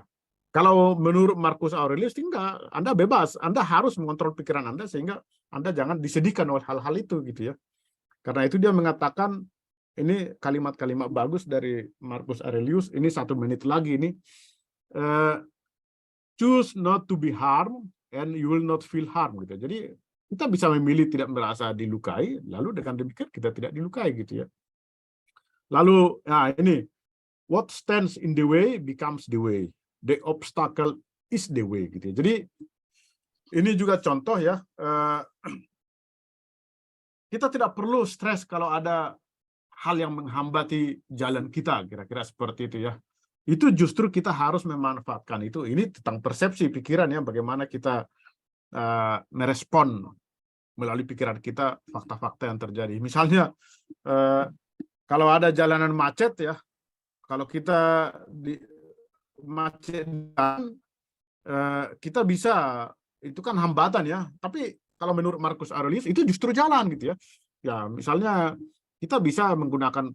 Kalau menurut Marcus Aurelius, enggak, Anda bebas, Anda harus mengontrol pikiran Anda sehingga Anda jangan disedihkan oleh hal-hal itu gitu ya. Karena itu dia mengatakan, ini kalimat-kalimat bagus dari Marcus Aurelius, ini 1 menit lagi ini, choose not to be harmed and you will not feel harm gitu. Jadi kita bisa memilih tidak merasa dilukai, lalu dengan demikian kita tidak dilukai gitu ya. Lalu ini, what stands in the way becomes the way, the obstacle is the way gitu ya. Jadi ini juga contoh ya, kita tidak perlu stres kalau ada hal yang menghambati jalan kita, kira-kira seperti itu ya. Itu justru kita harus memanfaatkan itu. Ini tentang persepsi pikiran ya, bagaimana kita merespon melalui pikiran kita fakta-fakta yang terjadi. Misalnya kalau ada jalanan macet ya, kalau kita di macet kita bisa, itu kan hambatan ya. Tapi kalau menurut Marcus Aurelius itu justru jalan gitu ya. Ya misalnya kita bisa menggunakan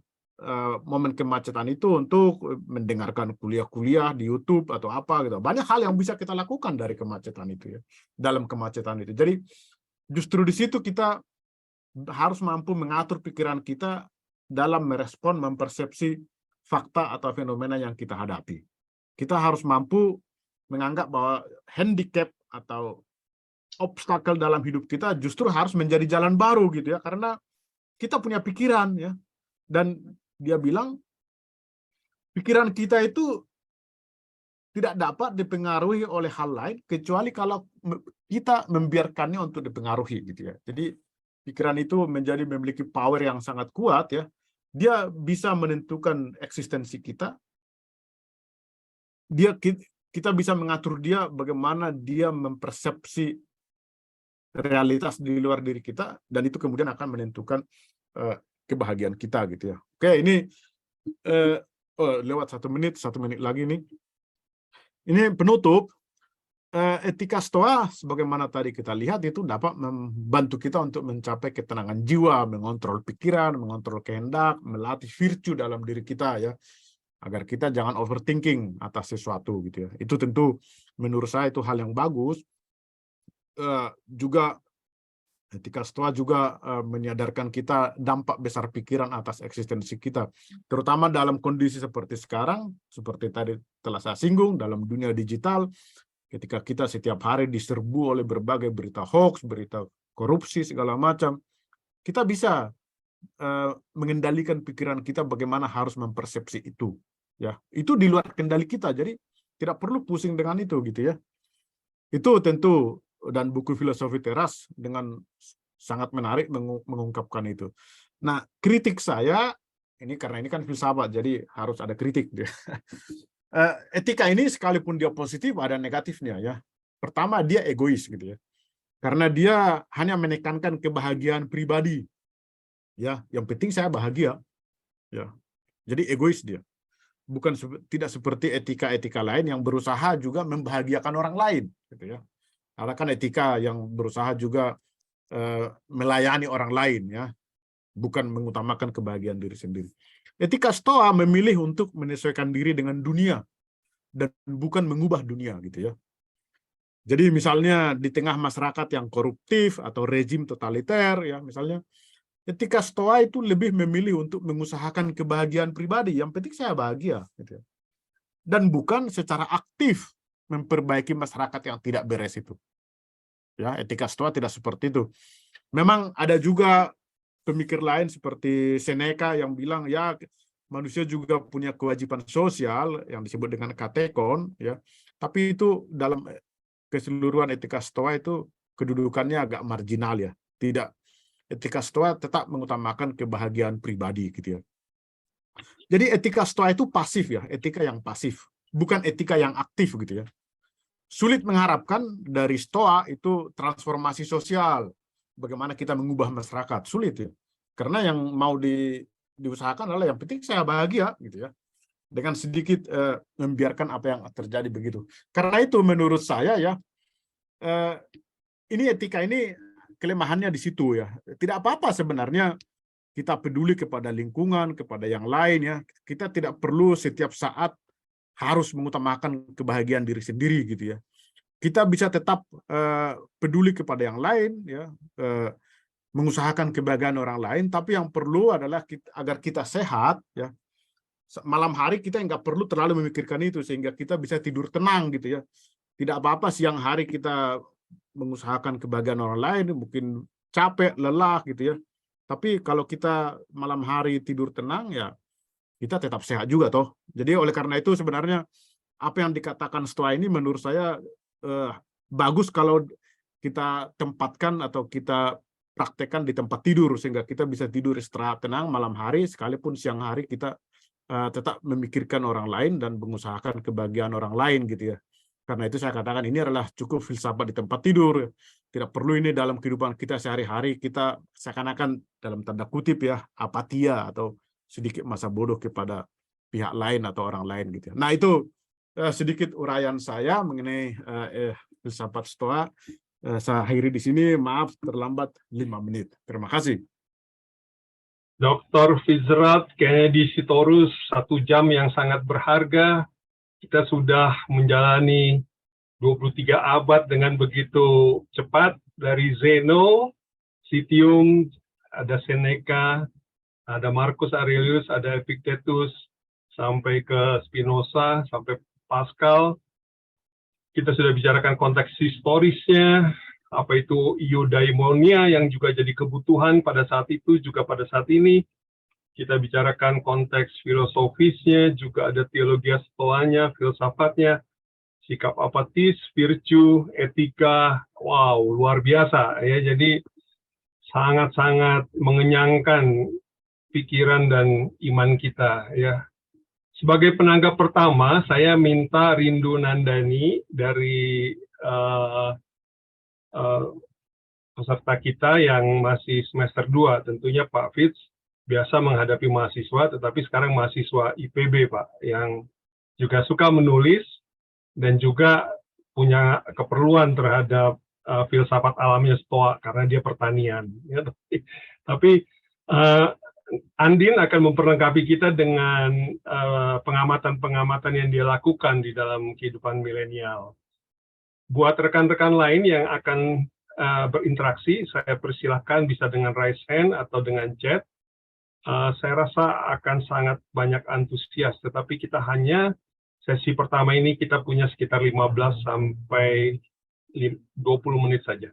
momen kemacetan itu untuk mendengarkan kuliah-kuliah di YouTube atau apa gitu. Banyak hal yang bisa kita lakukan dari kemacetan itu ya, dalam kemacetan itu. Jadi justru di situ kita harus mampu mengatur pikiran kita dalam merespon, mempersepsi fakta atau fenomena yang kita hadapi. Kita harus mampu menganggap bahwa handicap atau obstacle dalam hidup kita justru harus menjadi jalan baru gitu ya, karena kita punya pikiran ya. Dan dia bilang pikiran kita itu tidak dapat dipengaruhi oleh hal lain kecuali kalau kita membiarkannya untuk dipengaruhi gitu ya. Jadi pikiran itu memiliki power yang sangat kuat ya. Dia bisa menentukan eksistensi kita. Kita bisa mengatur dia bagaimana dia mempersepsi realitas di luar diri kita, dan itu kemudian akan menentukan kebahagiaan kita gitu ya. Oke, ini lewat 1 menit lagi nih. Ini penutup. Etika Stoa sebagaimana tadi kita lihat itu dapat membantu kita untuk mencapai ketenangan jiwa, mengontrol pikiran, mengontrol kehendak, melatih virtue dalam diri kita ya, agar kita jangan overthinking atas sesuatu gitu ya. Itu tentu menurut saya itu hal yang bagus. Juga etika Stoa juga menyadarkan kita dampak besar pikiran atas eksistensi kita, terutama dalam kondisi seperti sekarang, seperti tadi telah saya singgung, dalam dunia digital, ketika kita setiap hari diserbu oleh berbagai berita hoax, berita korupsi, segala macam, kita bisa mengendalikan pikiran kita bagaimana harus mempersepsi itu. Ya, itu di luar kendali kita, jadi tidak perlu pusing dengan itu gitu ya. Itu tentu, dan buku Filosofi Teras dengan sangat menarik mengungkapkan itu. Nah, kritik saya ini karena ini kan filsafat, jadi harus ada kritik. Etika ini sekalipun dia positif ada negatifnya ya. Pertama, dia egois gitu ya, karena dia hanya menekankan kebahagiaan pribadi ya, yang penting saya bahagia ya. Jadi egois dia, bukan tidak seperti etika-etika lain yang berusaha juga membahagiakan orang lain gitu ya. Karena kan etika yang berusaha juga melayani orang lain ya, bukan mengutamakan kebahagiaan diri sendiri. Etika Stoa memilih untuk menyesuaikan diri dengan dunia dan bukan mengubah dunia gitu ya. Jadi misalnya di tengah masyarakat yang koruptif atau rezim totaliter ya, misalnya etika Stoa itu lebih memilih untuk mengusahakan kebahagiaan pribadi, yang penting saya bahagia gitu ya. Dan bukan secara aktif memperbaiki masyarakat yang tidak beres itu. Ya, etika Stoa tidak seperti itu. Memang ada juga pemikir lain seperti Seneca yang bilang ya manusia juga punya kewajiban sosial yang disebut dengan katekon ya. Tapi itu dalam keseluruhan etika Stoa itu kedudukannya agak marginal ya. Tidak, etika Stoa tetap mengutamakan kebahagiaan pribadi gitu ya. Jadi etika Stoa itu pasif ya, etika yang pasif, bukan etika yang aktif gitu ya. Sulit mengharapkan dari Stoa itu transformasi sosial. Bagaimana kita mengubah masyarakat, sulit ya. Karena yang mau diusahakan adalah yang penting saya bahagia gitu ya. Dengan sedikit membiarkan apa yang terjadi begitu. Karena itu menurut saya ya, ini etika ini kelemahannya di situ ya. Tidak apa-apa sebenarnya kita peduli kepada lingkungan, kepada yang lain ya. Kita tidak perlu setiap saat harus mengutamakan kebahagiaan diri sendiri gitu ya. Kita bisa tetap peduli kepada yang lain ya, mengusahakan kebahagiaan orang lain, tapi yang perlu adalah agar kita sehat ya. Malam hari kita nggak perlu terlalu memikirkan itu, sehingga kita bisa tidur tenang gitu ya. Tidak apa-apa siang hari kita mengusahakan kebahagiaan orang lain, mungkin capek, lelah gitu ya. Tapi kalau kita malam hari tidur tenang ya, kita tetap sehat juga toh. Jadi oleh karena itu sebenarnya apa yang dikatakan Stoa ini menurut saya bagus kalau kita tempatkan atau kita praktekkan di tempat tidur sehingga kita bisa tidur istirahat tenang malam hari, sekalipun siang hari kita tetap memikirkan orang lain dan mengusahakan kebahagiaan orang lain gitu ya. Karena itu saya katakan ini adalah cukup filsafat di tempat tidur. Tidak perlu ini dalam kehidupan kita sehari-hari kita seakan-akan dalam tanda kutip ya apatia atau sedikit masa bodoh kepada pihak lain atau orang lain gitu. Nah itu sedikit uraian saya mengenai filsafat Stoa. Saya akhiri di sini. Maaf terlambat 5 menit. Terima kasih. Dr. Fitzgerald Kennedy Sitorus, 1 jam yang sangat berharga. Kita sudah menjalani 23 abad dengan begitu cepat, dari Zeno, Citium, ada Seneca, ada Marcus Aurelius, ada Epictetus, sampai ke Spinoza, sampai Pascal. Kita sudah bicarakan konteks historisnya, apa itu eudaimonia yang juga jadi kebutuhan pada saat itu, juga pada saat ini. Kita bicarakan konteks filosofisnya, juga ada teologi stoanya, filsafatnya, sikap apatis, virtue, etika, wow, luar biasa ya. Jadi sangat-sangat mengenyangkan pikiran dan iman kita ya. Sebagai penanggap pertama, saya minta Rindu Nandani dari peserta kita yang masih semester 2, tentunya Pak Fitz biasa menghadapi mahasiswa, tetapi sekarang mahasiswa IPB, Pak, yang juga suka menulis dan juga punya keperluan terhadap filsafat alamnya Stoa karena dia pertanian. Ya, tapi Andin akan memperlengkapi kita dengan pengamatan-pengamatan yang dia lakukan di dalam kehidupan milenial. Buat rekan-rekan lain yang akan berinteraksi, saya persilahkan bisa dengan raise hand atau dengan chat. Saya rasa akan sangat banyak antusias, tetapi kita hanya sesi pertama ini kita punya sekitar 15 sampai 20 menit saja.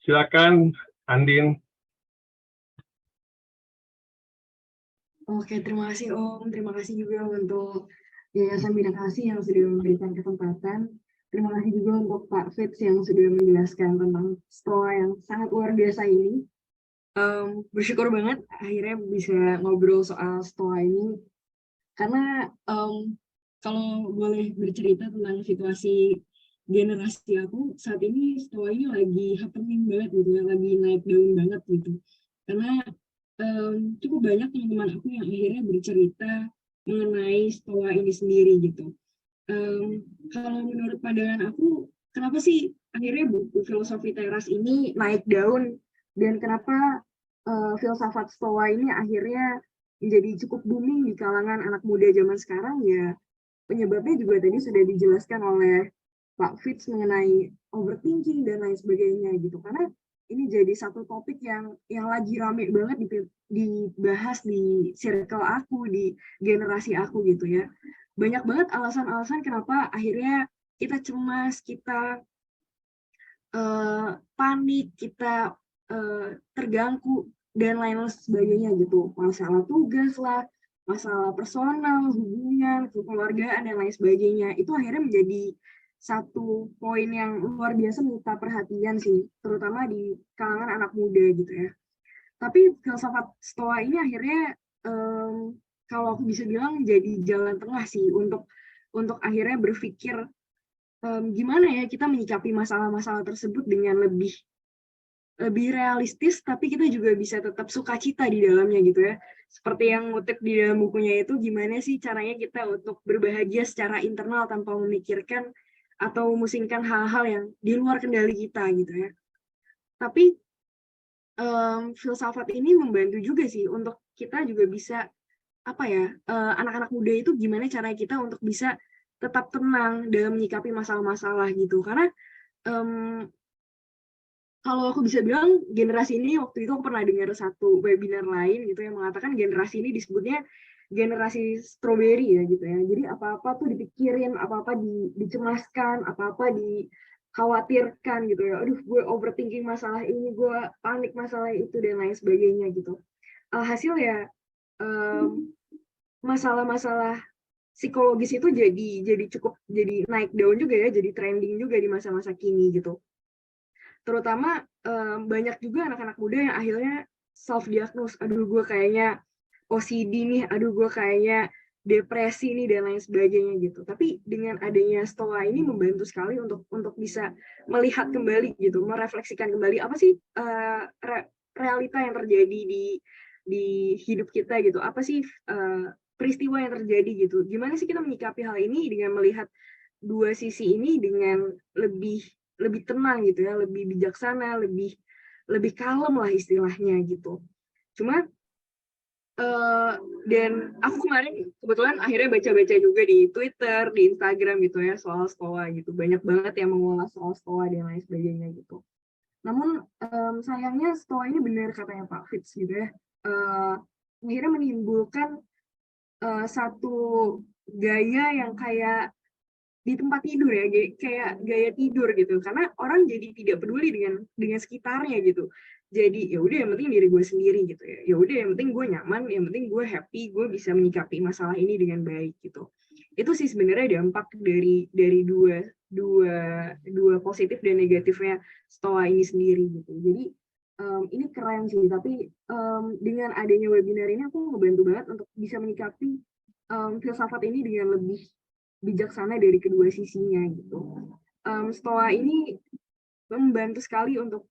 Silakan, Andin. Oke, terima kasih Om. Terima kasih juga untuk Yayasan Bina Kasih yang sudah memberikan kesempatan. Terima kasih juga untuk Pak Fitz yang sudah menjelaskan tentang Stoa yang sangat luar biasa ini. Bersyukur banget akhirnya bisa ngobrol soal Stoa ini. Karena kalau boleh bercerita tentang situasi generasi aku, saat ini Stoa ini lagi happening banget gitu ya, lagi naik daun banget gitu. Karena cukup banyak teman-teman aku yang akhirnya bercerita mengenai Stoa ini sendiri gitu. Kalau menurut pandangan aku, kenapa sih akhirnya buku filosofi teras ini naik daun dan kenapa filsafat Stoa ini akhirnya menjadi cukup booming di kalangan anak muda zaman sekarang? Ya penyebabnya juga tadi sudah dijelaskan oleh Pak Fitz mengenai overthinking dan lain sebagainya gitu. Karena ini jadi satu topik yang lagi rame banget dibahas di circle aku, di generasi aku gitu ya. Banyak banget alasan-alasan kenapa akhirnya kita cemas, kita panik, kita terganggu, dan lain sebagainya gitu. Masalah tugas lah, masalah personal, hubungan, kekeluargaan, dan lain sebagainya. Itu akhirnya menjadi satu poin yang luar biasa menyita perhatian sih, terutama di kalangan anak muda gitu ya. Tapi filsafat Stoa ini akhirnya kalau aku bisa bilang jadi jalan tengah sih untuk akhirnya berpikir gimana ya kita menyikapi masalah-masalah tersebut dengan lebih realistis, tapi kita juga bisa tetap sukacita di dalamnya gitu ya. Seperti yang ngutip di dalam bukunya itu, gimana sih caranya kita untuk berbahagia secara internal tanpa memikirkan atau memusingkan hal-hal yang di luar kendali kita gitu ya. Tapi filsafat ini membantu juga sih untuk kita juga bisa anak-anak muda itu gimana caranya kita untuk bisa tetap tenang dalam menyikapi masalah-masalah gitu. Karena kalau aku bisa bilang generasi ini, waktu itu aku pernah dengar satu webinar lain gitu yang mengatakan generasi ini disebutnya generasi strawberry ya gitu ya. Jadi apa-apa tuh dipikirin, apa-apa dicemaskan, apa-apa dikhawatirkan gitu ya. Aduh, gue overthinking masalah ini, gue panik masalah itu dan lain sebagainya gitu. Alhasil ya masalah-masalah psikologis itu jadi naik daun juga ya, jadi trending juga di masa-masa kini gitu. Terutama banyak juga anak-anak muda yang akhirnya self-diagnose, aduh gue kayaknya OCD nih, aduh gue kayaknya depresi nih, dan lain sebagainya gitu. Tapi dengan adanya Stoa ini membantu sekali untuk bisa melihat kembali gitu, merefleksikan kembali apa sih realita yang terjadi di hidup kita gitu, apa sih peristiwa yang terjadi gitu. Gimana sih kita menyikapi hal ini dengan melihat dua sisi ini dengan lebih tenang gitu ya, lebih bijaksana, lebih kalem lah istilahnya gitu. Cuma dan aku kemarin kebetulan akhirnya baca-baca juga di Twitter, di Instagram gitu ya, soal Stoa gitu. Banyak banget yang mengulas soal Stoa dan lain sebagainya gitu. Namun sayangnya Stoa ini benar katanya Pak Fitz gitu ya, akhirnya menimbulkan satu gaya yang kayak di tempat tidur ya, kayak gaya tidur gitu, karena orang jadi tidak peduli dengan sekitarnya gitu. Jadi ya udah, yang penting diri gue sendiri gitu ya, ya udah yang penting gue nyaman, yang penting gue happy, gue bisa menyikapi masalah ini dengan baik gitu. Itu sih sebenarnya dampak dari dua positif dan negatifnya Stoa ini sendiri gitu. Jadi ini keren sih, tapi dengan adanya webinar ini aku ngebantu banget untuk bisa menyikapi filsafat ini dengan lebih bijaksana dari kedua sisinya gitu. Stoa ini membantu sekali untuk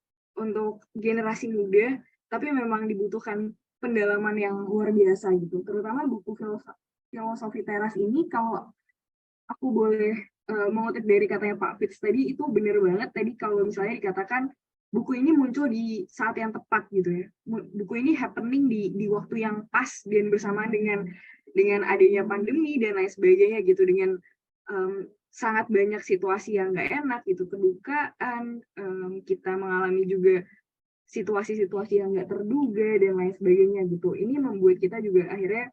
generasi muda, tapi memang dibutuhkan pendalaman yang luar biasa gitu. Terutama buku filosofi teras ini, kalau aku boleh mengutip dari katanya Pak Fitz tadi, itu benar banget tadi kalau misalnya dikatakan buku ini muncul di saat yang tepat gitu ya. Buku ini happening di waktu yang pas dan bersamaan dengan adanya pandemi dan lain sebagainya gitu, dengan sangat banyak situasi yang nggak enak gitu, kedukaan, kita mengalami juga situasi-situasi yang nggak terduga dan lain sebagainya gitu. Ini membuat kita juga akhirnya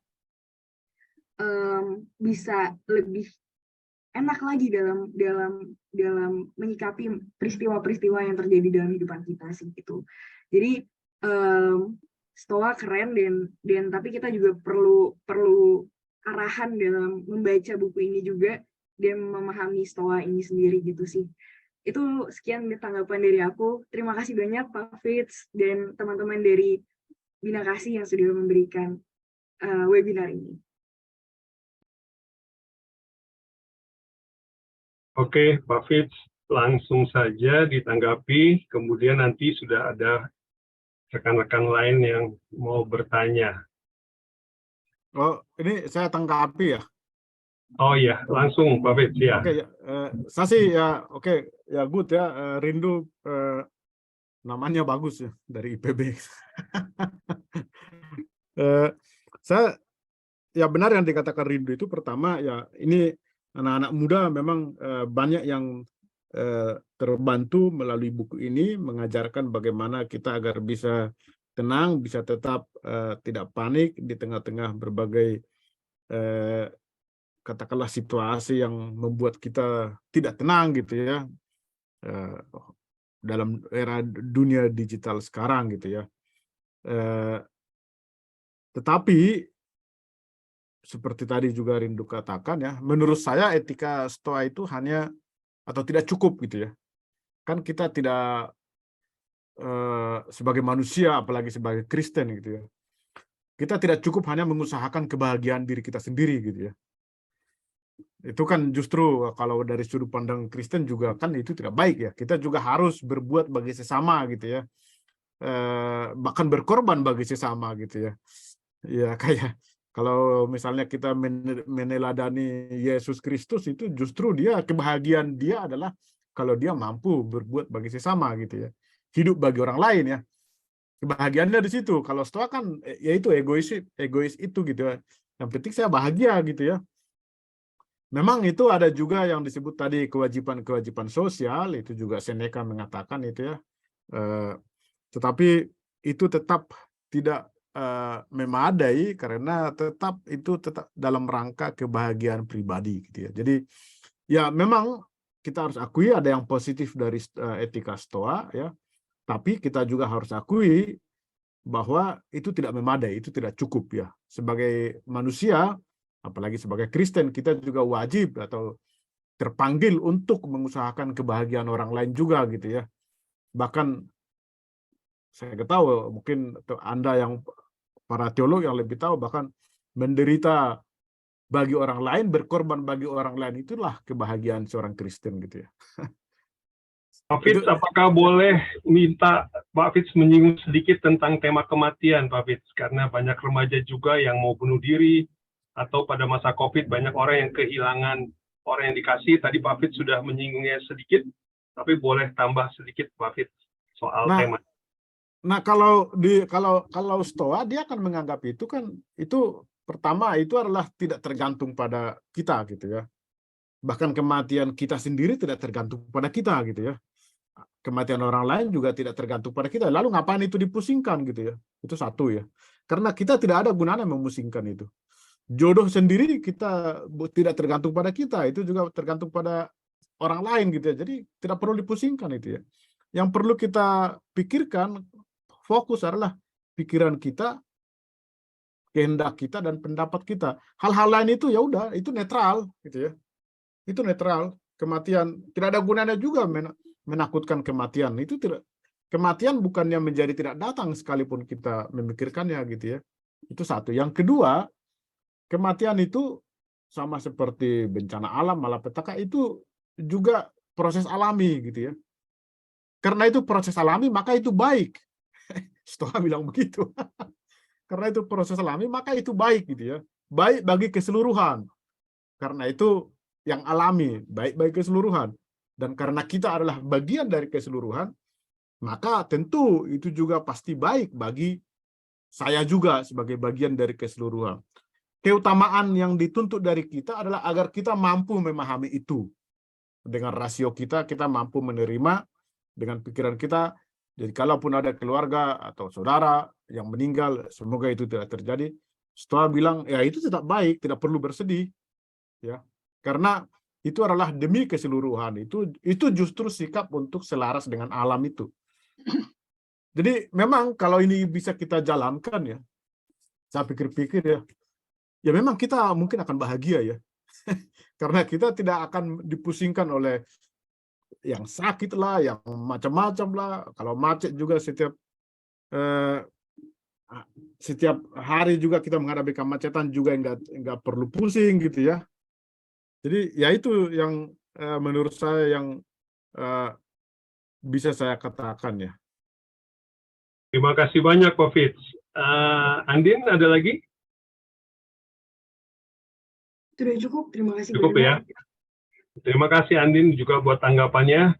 bisa lebih enak lagi dalam menyikapi peristiwa-peristiwa yang terjadi dalam kehidupan kita sih gitu. Jadi Stoa keren, dan tapi kita juga perlu arahan dalam membaca buku ini juga dan memahami Stoa ini sendiri gitu sih. Itu sekian tanggapan dari aku. Terima kasih banyak Pak Fitz dan teman-teman dari Bina Kasih yang sudah memberikan webinar ini. Oke, Pak Fitz, langsung saja ditanggapi, kemudian nanti sudah ada rekan-rekan lain yang mau bertanya. Oh, ini saya tanggapi ya. Oh iya, langsung Pak Fitz ya. Oke, saya sih ya, oke, ya good ya, Rindu namanya bagus ya, dari IPB. Saya ya benar yang dikatakan Rindu itu, pertama ya ini anak-anak muda memang banyak yang terbantu melalui buku ini, mengajarkan bagaimana kita agar bisa tenang, bisa tetap tidak panik di tengah-tengah berbagai katakanlah situasi yang membuat kita tidak tenang gitu ya, dalam era dunia digital sekarang gitu ya. Tetapi seperti tadi juga Rindu katakan ya, menurut saya etika Stoa itu hanya atau tidak cukup gitu ya. Kan kita tidak sebagai manusia, apalagi sebagai Kristen gitu ya, kita tidak cukup hanya mengusahakan kebahagiaan diri kita sendiri gitu ya. Itu kan justru kalau dari sudut pandang Kristen juga kan itu tidak baik ya. Kita juga harus berbuat bagi sesama gitu ya, bahkan berkorban bagi sesama gitu ya. Ya kayak kalau misalnya kita meneladani Yesus Kristus, itu justru kebahagiaan dia adalah kalau dia mampu berbuat bagi sesama gitu ya, hidup bagi orang lain ya. Kebahagiaannya di situ. Kalau Stoa kan ya itu egois itu gitu ya. Yang penting saya bahagia gitu ya. Memang itu ada juga yang disebut tadi kewajiban-kewajiban sosial, itu juga Seneca mengatakan itu ya. Tetapi itu tetap tidak memadai, karena itu tetap dalam rangka kebahagiaan pribadi gitu ya. Jadi ya memang kita harus akui ada yang positif dari etika Stoa ya, tapi kita juga harus akui bahwa itu tidak memadai, itu tidak cukup ya. Sebagai manusia, apalagi sebagai Kristen, kita juga wajib atau terpanggil untuk mengusahakan kebahagiaan orang lain juga gitu ya. Bahkan saya nggak tahu, mungkin Anda yang para teolog yang lebih tahu, bahkan menderita bagi orang lain, berkorban bagi orang lain, itulah kebahagiaan seorang Kristen gitu ya. Pak Fitz, apakah boleh minta Pak Fitz menyinggung sedikit tentang tema kematian, Pak Fitz? Karena banyak remaja juga yang mau bunuh diri, atau pada masa COVID banyak orang yang kehilangan orang yang dikasih. Tadi Pak Fitz sudah menyinggungnya sedikit, tapi boleh tambah sedikit Pak Fitz soal tema. Nah, kalau Stoa, dia akan menganggap itu kan, itu pertama itu adalah tidak tergantung pada kita gitu ya. Bahkan kematian kita sendiri tidak tergantung pada kita gitu ya. Kematian orang lain juga tidak tergantung pada kita. Lalu ngapain itu dipusingkan gitu ya? Itu satu ya. Karena kita tidak ada gunanya memusingkan itu. Jodoh sendiri kita tidak tergantung pada kita, itu juga tergantung pada orang lain gitu ya. Jadi tidak perlu dipusingkan itu ya. Yang perlu kita pikirkan, fokus adalah pikiran kita, kehendak kita, dan pendapat kita. Hal-hal lain itu ya udah, itu netral gitu ya. Itu netral. Kematian tidak ada gunanya juga menakutkan kematian. Itu tidak, kematian bukannya menjadi tidak datang sekalipun kita memikirkannya gitu ya. Itu satu. Yang kedua, kematian itu sama seperti bencana alam, malapetaka, itu juga proses alami gitu ya. Karena itu proses alami, maka itu baik. Stoa bilang begitu. Karena itu proses alami, maka itu baik gitu ya. Baik bagi keseluruhan. Karena itu yang alami, baik bagi keseluruhan. Dan karena kita adalah bagian dari keseluruhan, maka tentu itu juga pasti baik bagi saya juga sebagai bagian dari keseluruhan. Keutamaan yang dituntut dari kita adalah agar kita mampu memahami itu. Dengan rasio kita mampu menerima dengan pikiran kita. Jadi kalaupun ada keluarga atau saudara yang meninggal, semoga itu tidak terjadi. Stoa bilang, ya itu tetap baik, tidak perlu bersedih. Ya, karena itu adalah demi keseluruhan. Itu justru sikap untuk selaras dengan alam itu. Jadi memang kalau ini bisa kita jalankan ya, saya pikir-pikir ya memang kita mungkin akan bahagia ya. Karena kita tidak akan dipusingkan oleh yang sakit lah, yang macam-macam lah. Kalau macet juga setiap hari juga kita menghadapi kemacetan juga nggak perlu pusing gitu ya. Jadi ya itu yang menurut saya yang bisa saya katakan ya. Terima kasih banyak Pak Fitz. Andin, ada lagi? Sudah cukup, terima kasih Cukup banyak. ya. Terima kasih Andin juga buat tanggapannya.